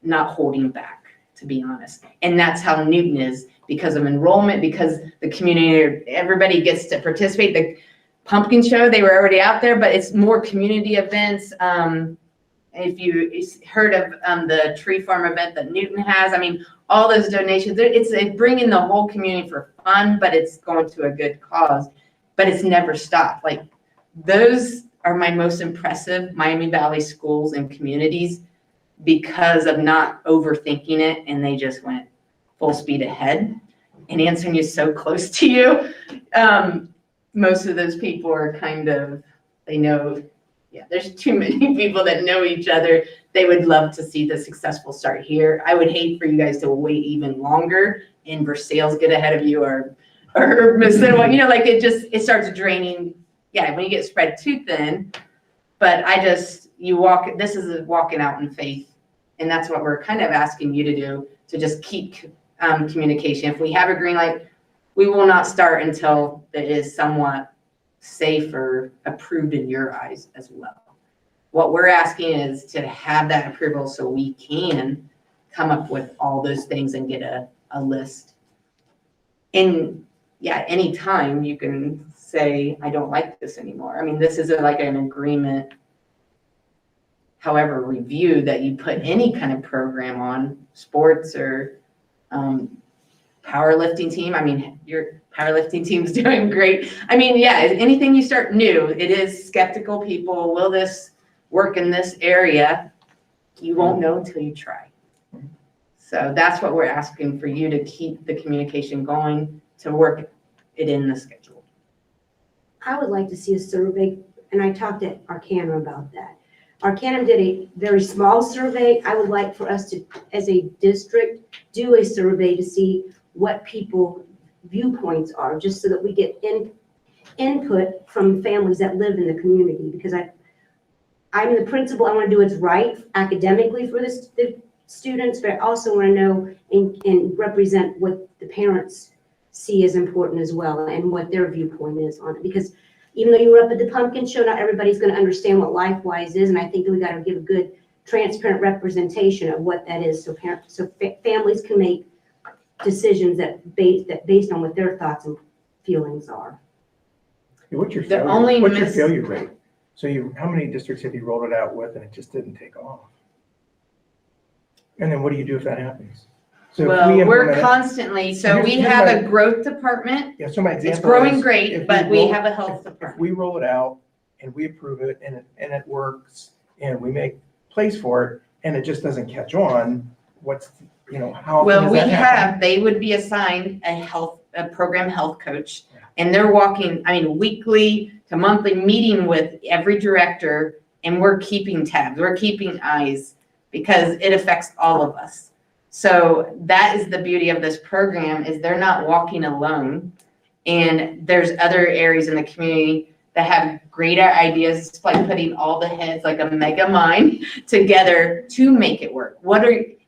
not holding back, to be honest. And that's how Newton is, because of enrollment, because the community, everybody gets to participate. The pumpkin show, they were already out there, but it's more community events. If you heard of the tree farm event that Newton has, all those donations, it's bringing the whole community for fun, but it's going to a good cause, but it's never stopped. Like, those are my most impressive Miami Valley schools and communities because of not overthinking it, and they just went full speed ahead. And Ansonia is so close to you. Most of those people are they know, there's too many people that know each other. They would love to see the successful start here. I would hate for you guys to wait even longer and Versailles get ahead of you or miss it. It starts draining. Yeah, when you get spread too thin. But this is walking out in faith. And that's what we're kind of asking you to do, to just keep communication. If we have a green light, we will not start until it is somewhat safe or approved in your eyes as well. What we're asking is to have that approval so we can come up with all those things and get a list. And anytime you can say, I don't like this anymore. This isn't like an agreement, however, review that you put any kind of program on, sports or powerlifting team. Your powerlifting team's doing great. Anything you start new, it is skeptical people. Will this work in this area? You won't know until you try. So that's what we're asking for you to keep the communication going, to work it in the schedule. I would like to see a survey, and I talked to Arcanum about that. Arcanum did a very small survey. I would like for us to, as a district, do a survey to see what people viewpoints are, just so that we get input from families that live in the community. Because I'm the principal, I want to do what's right academically for the students, but I also want to know and represent what the parents see as important as well, and what their viewpoint is on it. Because even though you were up at the pumpkin show, not everybody's going to understand what LifeWise is, and I think that we got to give a good, transparent representation of what that is, so families can make decisions based on what their thoughts and feelings are. What's your The failure rate? So how many districts have you rolled it out with and it just didn't take off? And then what do you do if that happens? So we're constantly, we have a growth department. Yeah, so my example It's growing is great, but we have a health department. If we roll it out and we approve it and it works and we make place for it and it just doesn't catch on, how often does that happen? They would be assigned a program health coach, and they're walking, weekly to monthly meeting with every director, and we're keeping tabs, we're keeping eyes, because it affects all of us. So that is the beauty of this program, is they're not walking alone. And there's other areas in the community that have greater ideas. It's like putting all the heads, like a mega mind, together to make it work.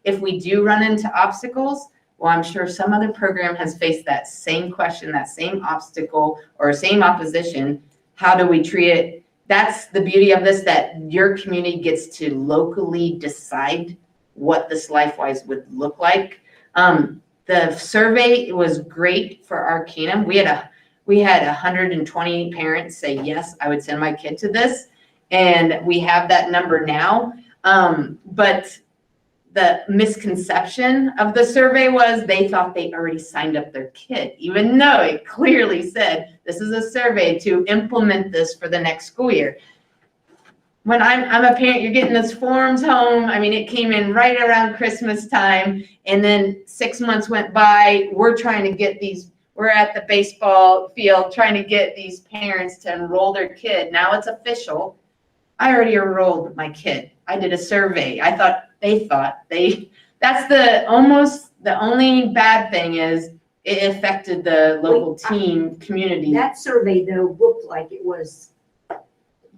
If we do run into obstacles, Well, I'm sure some other program has faced that same question, that same obstacle, or same opposition. How do we treat it? That's the beauty of this, that your community gets to locally decide what this LifeWise would look like. The survey was great for Arcanum. We had 120 parents say, yes, I would send my kid to this. And we have that number now. But the misconception of the survey was they thought they already signed up their kid, even though it clearly said, this is a survey to implement this for the next school year. When I'm a parent, you're getting those forms home. I mean, it came in right around Christmas time, and then 6 months went by. We're trying to get these, we're at the baseball field trying to get these parents to enroll their kid. Now it's official. I already enrolled my kid. I did a survey. That's the only bad thing is it affected the local team community. That survey though looked like it was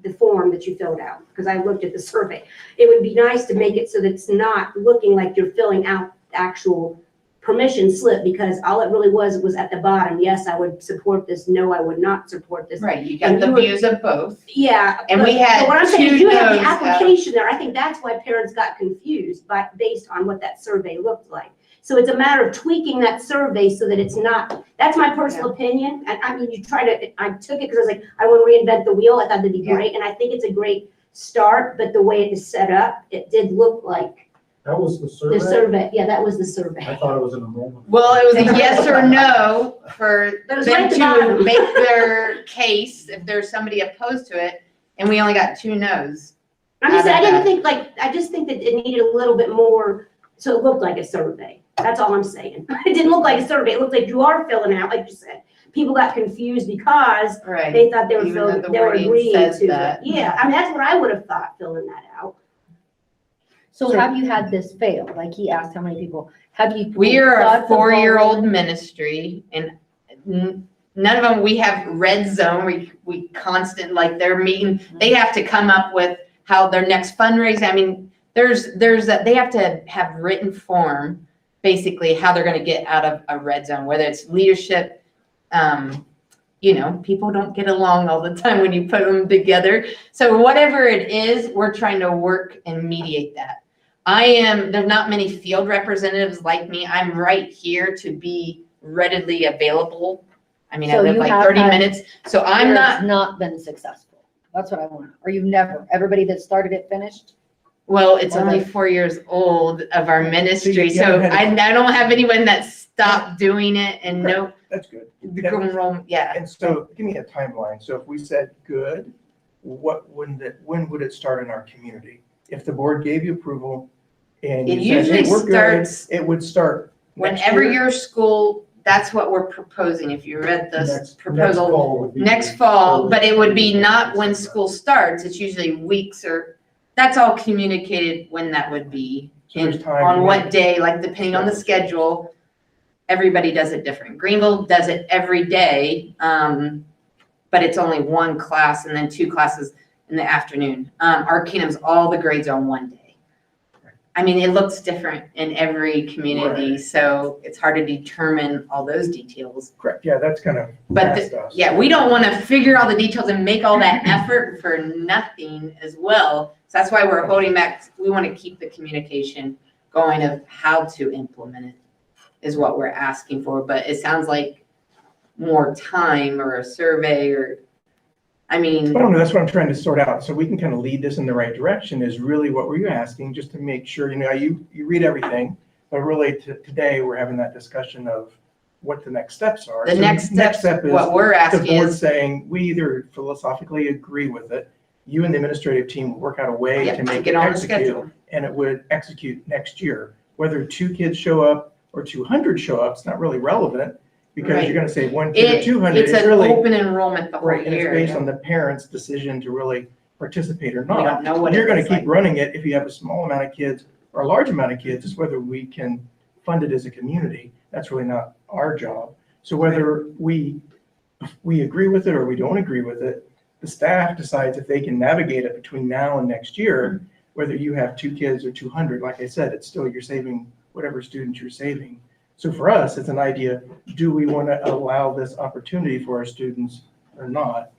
the form that you filled out, because I looked at the survey. It would be nice to make it so that it's not looking like you're filling out the actual permission slip, because all it really was at the bottom. Yes, I would support this. No, I would not support this. Right, you got the views of both. Yeah. And we had but what I'm saying, two you have the no's application there. I think that's why parents got confused based on what that survey looked like. So it's a matter of tweaking that survey so that it's not, that's my personal opinion. And I mean, I took it because I was like, I want to reinvent the wheel. I thought that'd be great. And I think it's a great start, but the way it is set up, it did look like That was the survey? the survey. Yeah, that was the survey. I thought it was an enrollment. Well, it was a yes or no for But it was them right at the to bottom. make their case if there's somebody opposed to it, and we only got 2 no's. I'm just, out of I didn't that. think I just think that it needed a little bit more, so it looked like a survey. That's all I'm saying. It didn't look like a survey. It looked like you are filling out, like you said. People got confused because Right. they thought they were Even though filling, the they were wording agreeing says to it. that. Yeah, I mean, that's what I would have thought, filling that out. So have you had this fail? Like he asked how many people, have you? We are got a the ball 4-year-old rolling? ministry, and none of them, we have red zone, we constant, like they're meeting, they have to come up with how their next fundraising, I mean, they have to have written form, basically how they're gonna get out of a red zone, whether it's leadership, people don't get along all the time when you put them together. So whatever it is, we're trying to work and mediate that. There's not many field representatives like me. I'm right here to be readily available. I mean, I So live you like have 30 had minutes, so Where I'm it's not, not been successful. That's what I want. Or you've never, everybody that started it finished? well, it's Or only not. 4 years old of our ministry, you haven't so had I don't have anyone that stopped doing it and no, That's good. yeah. And so give me a timeline. So if we said good, when would it start in our community? If the board gave you approval and It you said, hey, usually we're good, starts it would start next whenever year? your school, that's what we're proposing, if you read this proposal. fall would be- Next fall, but it would be not when school starts, it's usually weeks that's all communicated when that would be. So there's And time on to what make- day, like depending on the schedule, everybody does it different. Greenville does it every day, but it's only 1 class and then 2 classes in the afternoon. Arcanum's all the grades on 1 day. I mean, it looks different in every community, so it's hard to determine all those details. Correct, yeah, that's kind of But past us. yeah, we don't want to figure all the details and make all that effort for nothing as well. So that's why we're holding back. We want to keep the communication going of how to implement it is what we're asking for. But it sounds like more time or a survey I don't know, that's what I'm trying to sort out, so we can kind of lead this in the right direction is really what were you asking, just to make sure, you read everything, but really today, we're having that discussion of what the next steps are. The So next step is is what we're the asking board is saying, we either philosophically agree with it, you and the administrative team will work out a way yeah, to to make get it on the execute, schedule. and it would execute next year. Whether 2 kids show up or 200 show up, it's not really relevant, because Right. you're gonna say 1 kid or 200, It's it's an really. open enrollment the whole Right, and it's year. based on the parent's decision to really participate or We not. don't know what You're it gonna looks keep like. running it if you have a small amount of kids or a large amount of kids, it's whether we can fund it as a community. That's really not our job. So whether we agree with it or we don't agree with it, the staff decides if they can navigate it between now and next year, whether you have 2 kids or 200, like I said, it's still, you're saving whatever students you're saving. So for us, it's an idea, do we want to allow this opportunity for our students or not?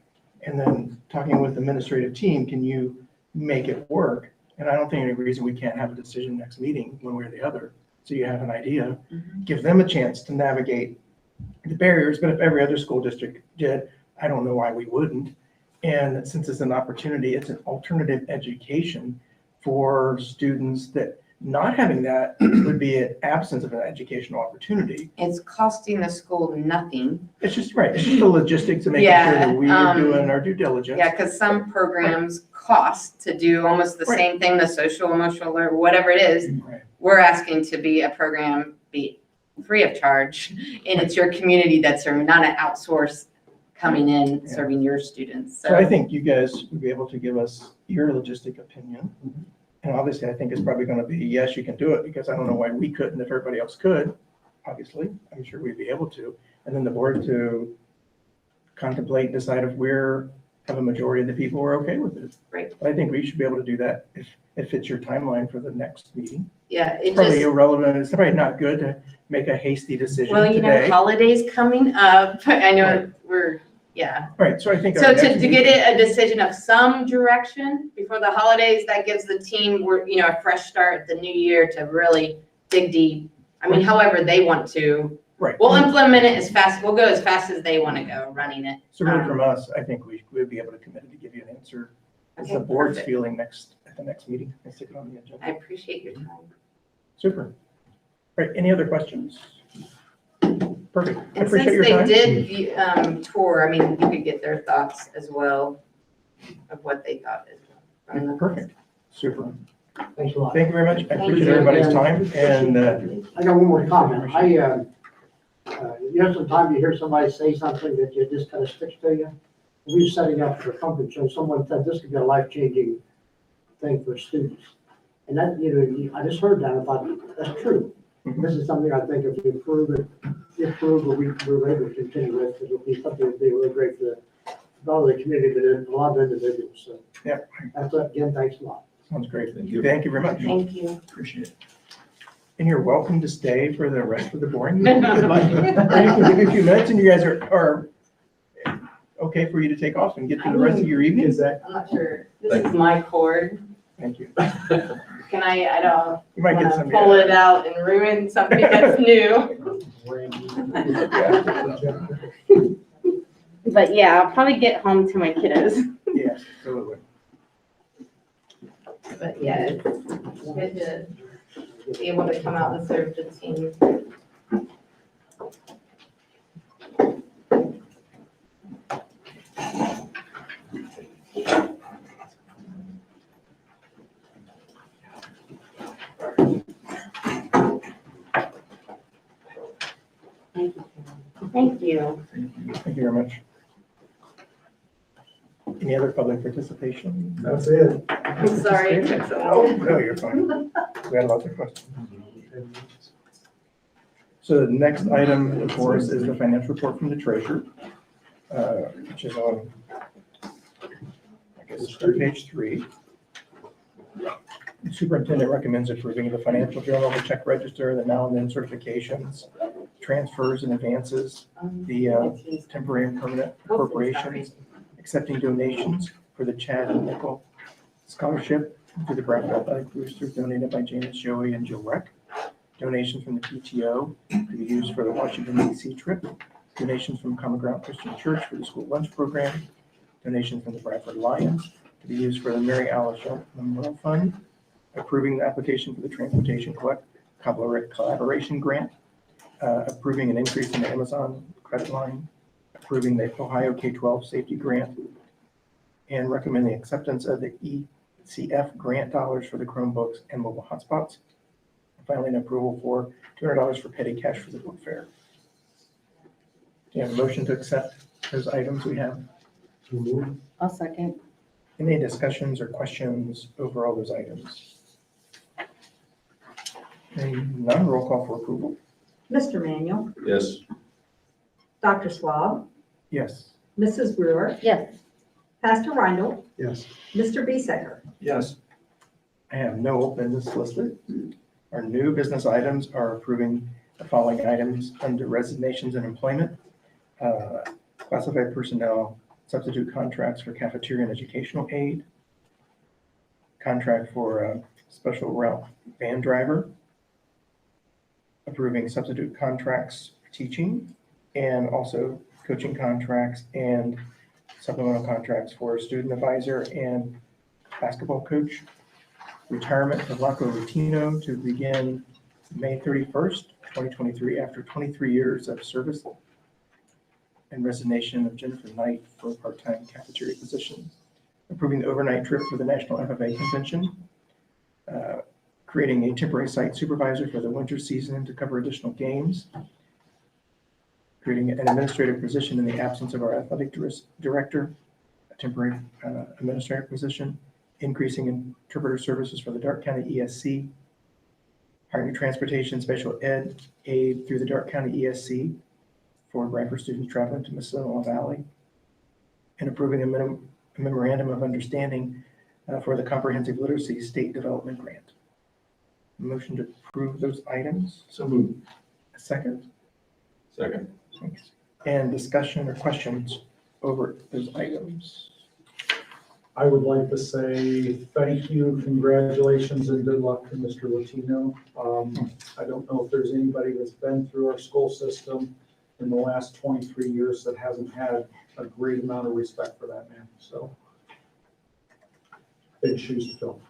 And then talking with the administrative team, can you make it work? And I don't think any reason we can't have a decision next meeting, one way or the other. So you have an idea, give them a chance to navigate the barriers, but if every other school district did, I don't know why we wouldn't. And since it's an opportunity, it's an alternative education for students that not having that would be an absence of an educational opportunity. It's costing the school nothing. It's just, right, it's just the logistics of making sure that we are doing our due diligence. Yeah, because some programs cost to do almost the same thing, the social, emotional, or whatever it is. Right. We're asking to be a program, be free of charge, and it's your community that's serving, not an outsource coming in, serving your students. So I think you guys would be able to give us your logistic opinion. And obviously, I think it's probably going to be, yes, you can do it, because I don't know why we couldn't if everybody else could. Obviously, I'm sure we'd be able to. And then the board to contemplate, decide if have a majority of the people who are okay with it. Right. But I think we should be able to do that if it fits your timeline for the next meeting. Yeah, It's probably irrelevant. It's probably not good to make a hasty decision well, you today. know, holidays coming up. I know yeah. Right, so I think. So to get it a decision of some direction before the holidays, that gives the team, a fresh start, the new year to really dig deep. I mean, however they want to. Right. We'll implement it we'll go as fast as they want to go running it. So really from us, I think we would be able to commit to give you an answer. It's the board's perfect. feeling at the next meeting. Let's stick it on the agenda. I appreciate your time. Super. Right, any other questions? Perfect. I And appreciate since your they time. did tour, I mean, you could get their thoughts as well of what they thought as well. from the- Perfect. Super. Thanks a lot. Thank you very much. I Thank appreciate you. everybody's time and I got one more comment. You know, sometimes you hear somebody say something that you just kind of sticks to you. We were setting up for a conference show, someone said this could be a life-changing thing for students. And that, I just heard that, and I thought, that's true. This is something I think if we improve, but we're able to continue with, it will be something that'd be really great for not only the community, but a lot of individuals. So yeah, that's, again, thanks a lot. sounds great. Thank you. Thank you very much. Thank you. Appreciate it. And you're welcome to stay for the rest of the boring. If you'd like. Or you can give me a few minutes and you guys are okay for you to take off and get to the rest of your evening. Is that? I'm not sure. This is my cord. Thank you. Can I don't You might get wanna some. pull it out and ruin something that's new. But yeah, I'll probably get home to my kiddos. Yeah, absolutely. But yeah, it's good to be able to come out and serve the team. Thank you. Thank you very much. Any other public participation? That's it. I'm sorry it took so Oh, long. no, you're fine. We had lots of questions. So the next item, of course, is the financial report from the treasurer, which is on, I guess, page 3. The superintendent recommends approving the financial journal, the check register, the now and then certifications, transfers and advances, the temporary and permanent appropriations, accepting donations for the Chad and Nickel Scholarship to the Bradford Athletic Boosters donated by James Joey and Jill Reck, donations from the PTO to be used for the Washington DC trip, donations from Common Ground Christian Church for the school lunch program, donations from the Bradford Lions to be used for the Mary Alice Shelton Memorial Fund, approving the application for the Transportation Collaboration Grant, approving an increase in the Amazon credit line, approving the Ohio K-12 Safety Grant, and recommending acceptance of the ECF grant dollars for the Chromebooks and mobile hotspots. And finally, an approval for $200 for petty cash for the book fair. Do you have a motion to accept those items we have? I'll second. Any discussions or questions over all those items? Hearing none, roll call for approval. Mr. Manuel, Yes. Dr. Swab, Yes. Mrs. Brewer, Yes. Pastor Rindle, Yes. Mr. Bisecker. Yes. I have no open business listed. Our new business items are approving the following items under resignations and employment. Classified personnel, substitute contracts for cafeteria and educational aid, contract for a special route van driver, approving substitute contracts for teaching, and also coaching contracts and supplemental contracts for student advisor and basketball coach. Retirement of Rocco Rutino to begin May 31st, 2023, after 23 years of service, and resignation of Jennifer Knight for a part-time cafeteria position. Approving the overnight trip for the National FFA Convention. Creating a temporary site supervisor for the winter season to cover additional games. Creating an administrative position in the absence of our athletic director, a temporary administrative position. Increasing interpreter services for the Darke County ESC. Hiring transportation special ed aid through the Darke County ESC for Bradford students traveling to Missoula Valley. And approving a memorandum of understanding for the Comprehensive Literacy State Development Grant. Motion to approve those items. So moved. A second. Second. Thanks. And discussion or questions over those items. I would like to say thank you, congratulations, and good luck to Mr. Latino. I don't know if there's anybody that's been through our school system in the last 23 years that hasn't had a great amount of respect for that man. So big shoes to fill.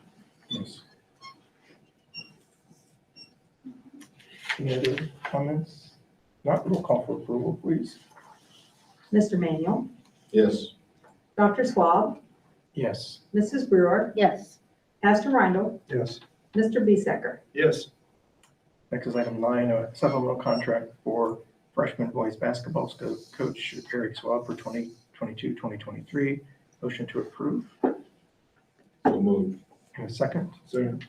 Yes. Any other comments? Not, roll call for approval, please. Mr. Manuel, Yes. Dr. Swab, Yes. Mrs. Brewer, Yes. Pastor Rindle, Yes. Mr. Bisecker. Yes. Next is item 9, a supplemental contract for freshman boys basketball coach Eric Swab for 2022-2023. Motion to approve. So moved. And a second. Second.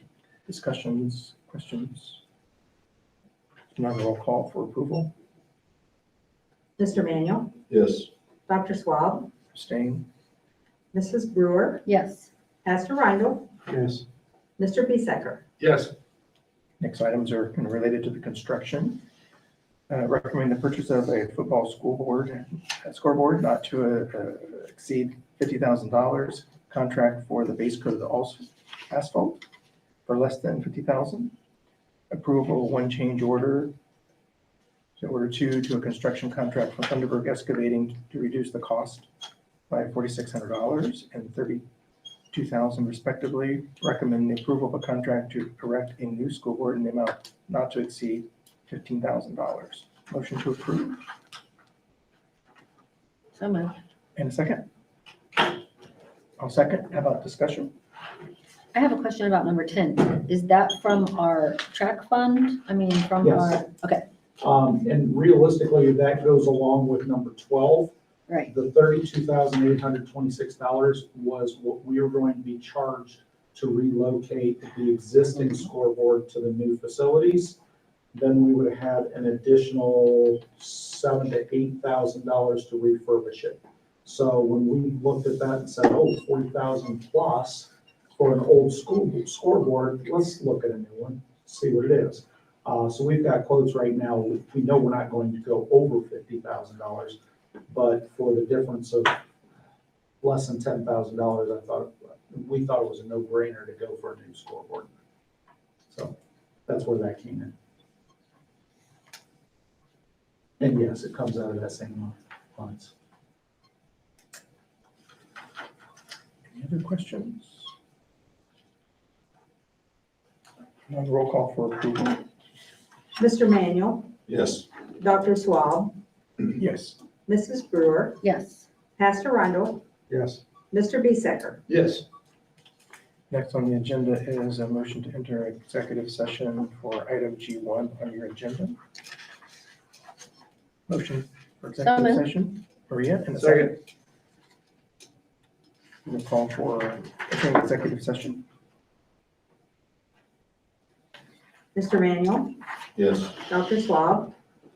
Discussions, questions? Another roll call for approval. Mr. Manuel, Yes. Dr. Swab, Abstain. Mrs. Brewer, Yes. Pastor Rindle, Yes. Mr. Bisecker. Yes. Next items are related to the construction. Recommend the purchase of a football scoreboard not to exceed $50,000. Contract for the base coat of the asphalt for less than $50,000. Approval, one change order. So order 2 to a construction contract for Thunderbird Excavating to reduce the cost by $4,600 and $32,000 respectively. Recommend the approval of a contract to erect a new school board in the amount not to exceed $15,000. Motion to approve. So moved. And a second? I'll second. How about discussion? I have a question about number 10. Is that from our track fund? I mean, from Yes. our, okay, And realistically, that goes along with number 12. right. The $32,826 was what we were going to be charged to relocate the existing scoreboard to the new facilities. Then we would have had an additional $7,000 to $8,000 to refurbish it. So when we looked at that and said, oh, 40,000 plus for an old school scoreboard, let's look at a new one, see what it is. So we've got quotes right now. We know we're not going to go over $50,000, but for the difference of less than $10,000, we thought it was a no-brainer to go for a new scoreboard. So that's where that came in. And yes, it comes out of that same funds. Any other questions? Another roll call for approval. Mr. Manuel, Yes. Dr. Swab, Yes. Mrs. Brewer, Yes. Pastor Rindle, Yes. Mr. Bisecker. Yes. Next on the agenda is a motion to enter executive session for item G1 on your agenda. Motion for executive moved. session. Maria, and a second. We'll call for entering executive session. Mr. Manuel, Yes. Dr. Swab,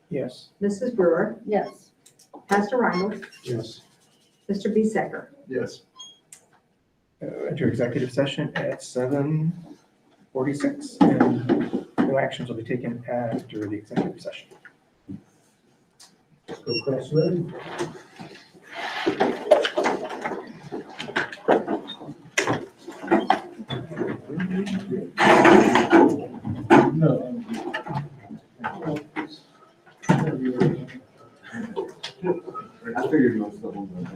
Yes. Mrs. Brewer, Yes. Pastor Rindle, Yes. Mr. Bisecker. Yes. Enter executive session at 7:46. And No actions will be taken after the executive session. Let's go across the room. No. I figured most of them would.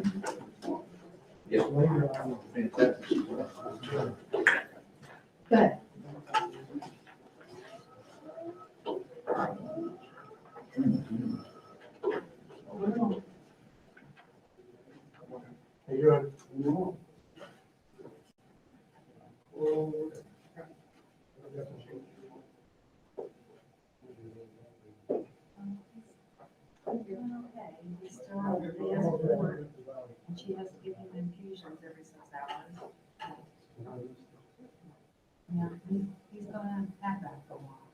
Good. Hey, you're on. And she has to give him infusions every 6 hours. Yeah, he's gonna have that for a while.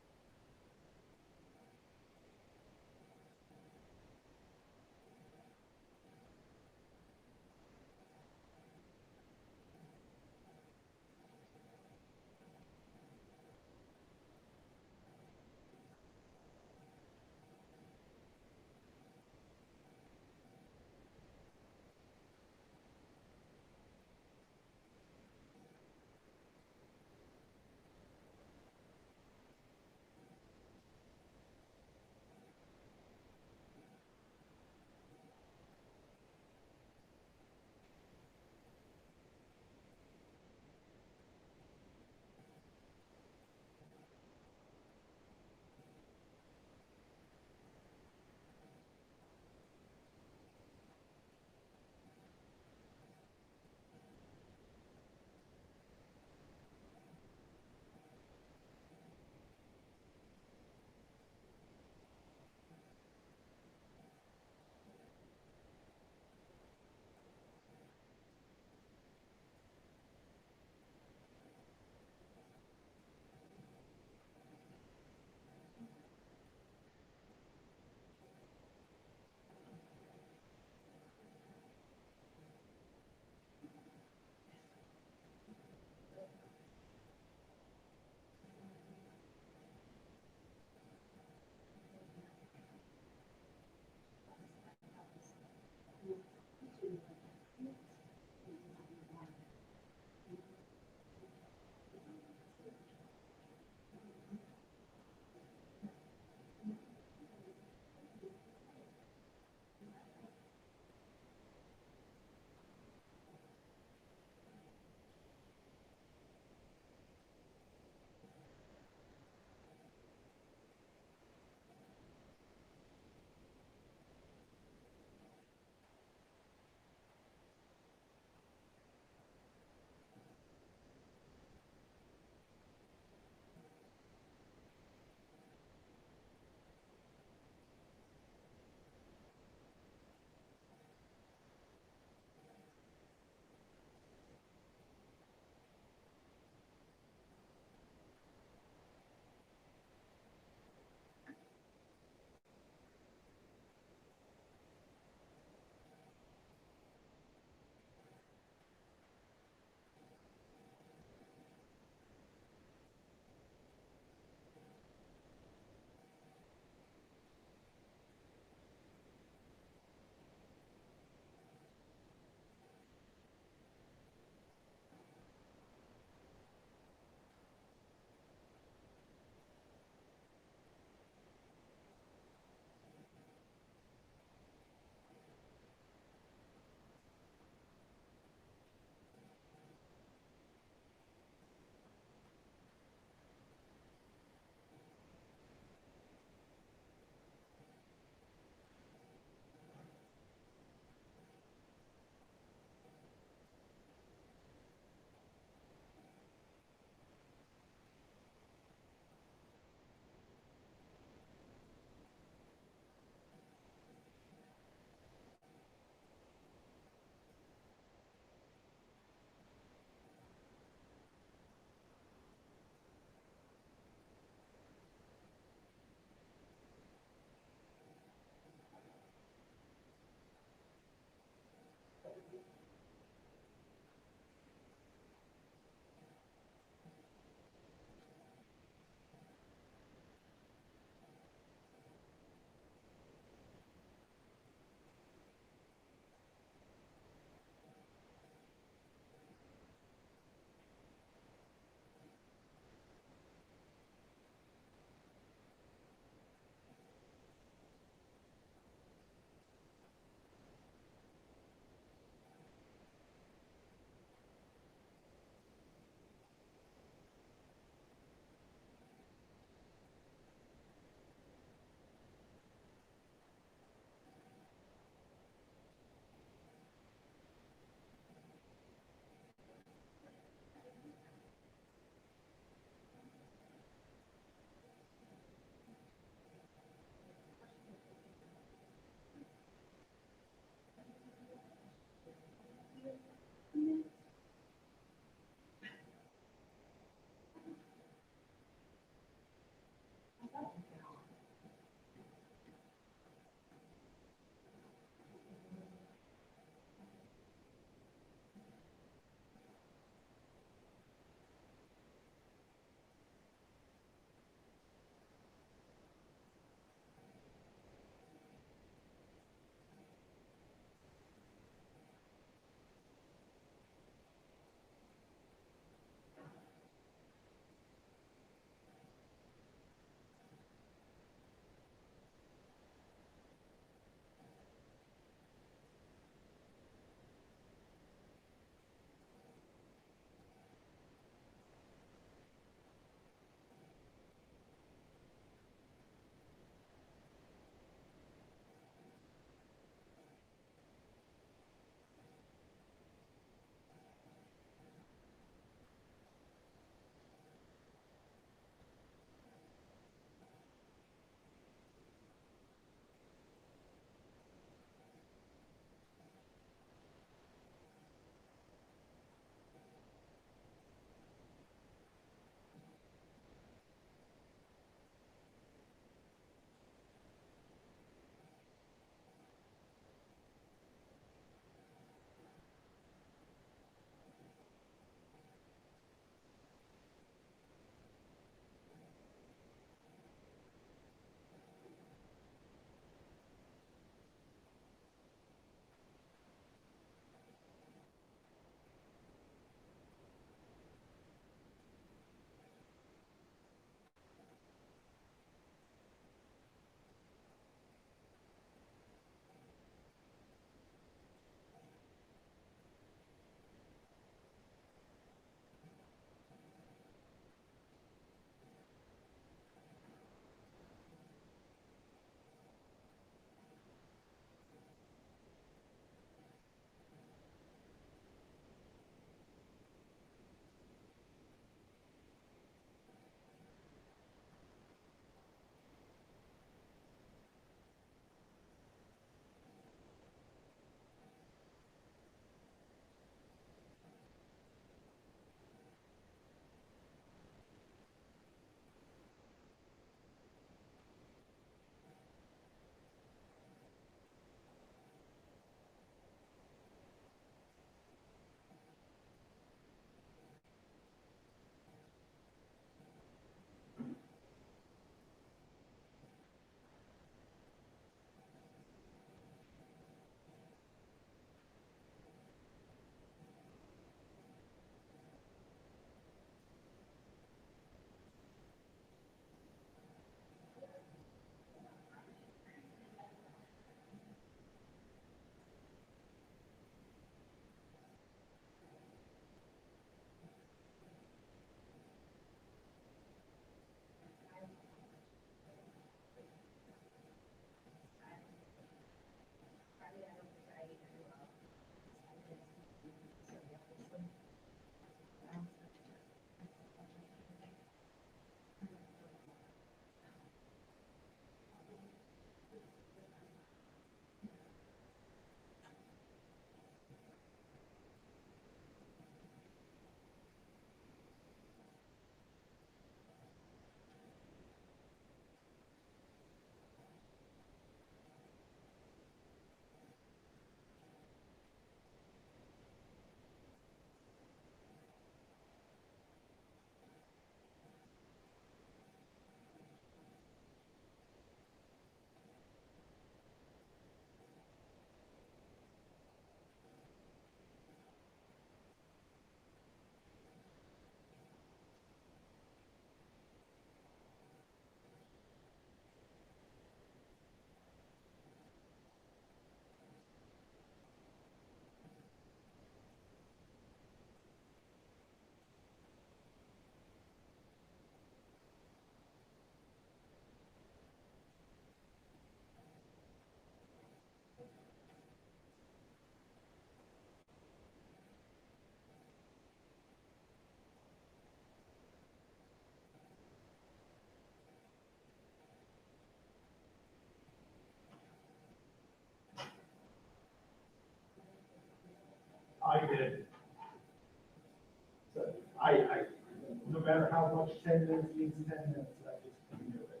matter how much 10 minutes means 10 minutes, I just can do it.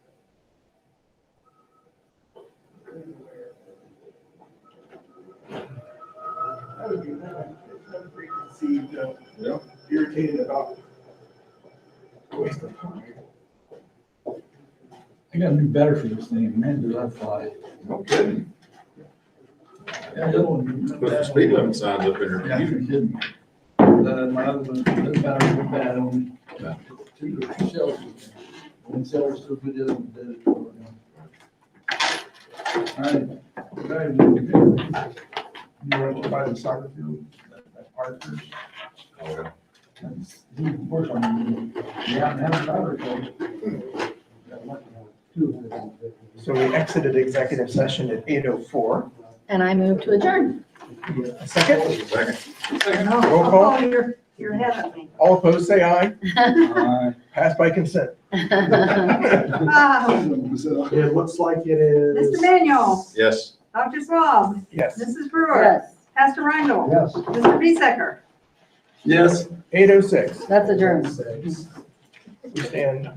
That would be, that's preconceived, Yeah. irritated about waste of time. I gotta do better for this thing, man, does that fly? No kidding. Yeah, the other one. Put some speed limit signs up in Yeah, there. you're kidding. My other one, this battery went bad on two shells. One cell was still good, the other one dead. All right. You went by the soccer field at Parker's. Oh, yeah. He worked on it. Yeah, and have a battery. So we exited executive session at 8:04. And I move to adjourn. A second? Second. Roll call. You're ahead of me. All opposed, say aye. Pass by consent. It looks like it is. Mr. Manuel, Yes. Dr. Swab, Yes. Mrs. Brewer, Yes, Pastor Rindle, Yes. Mr. Bisecker. Yes. 8:06. that's adjourned. We stand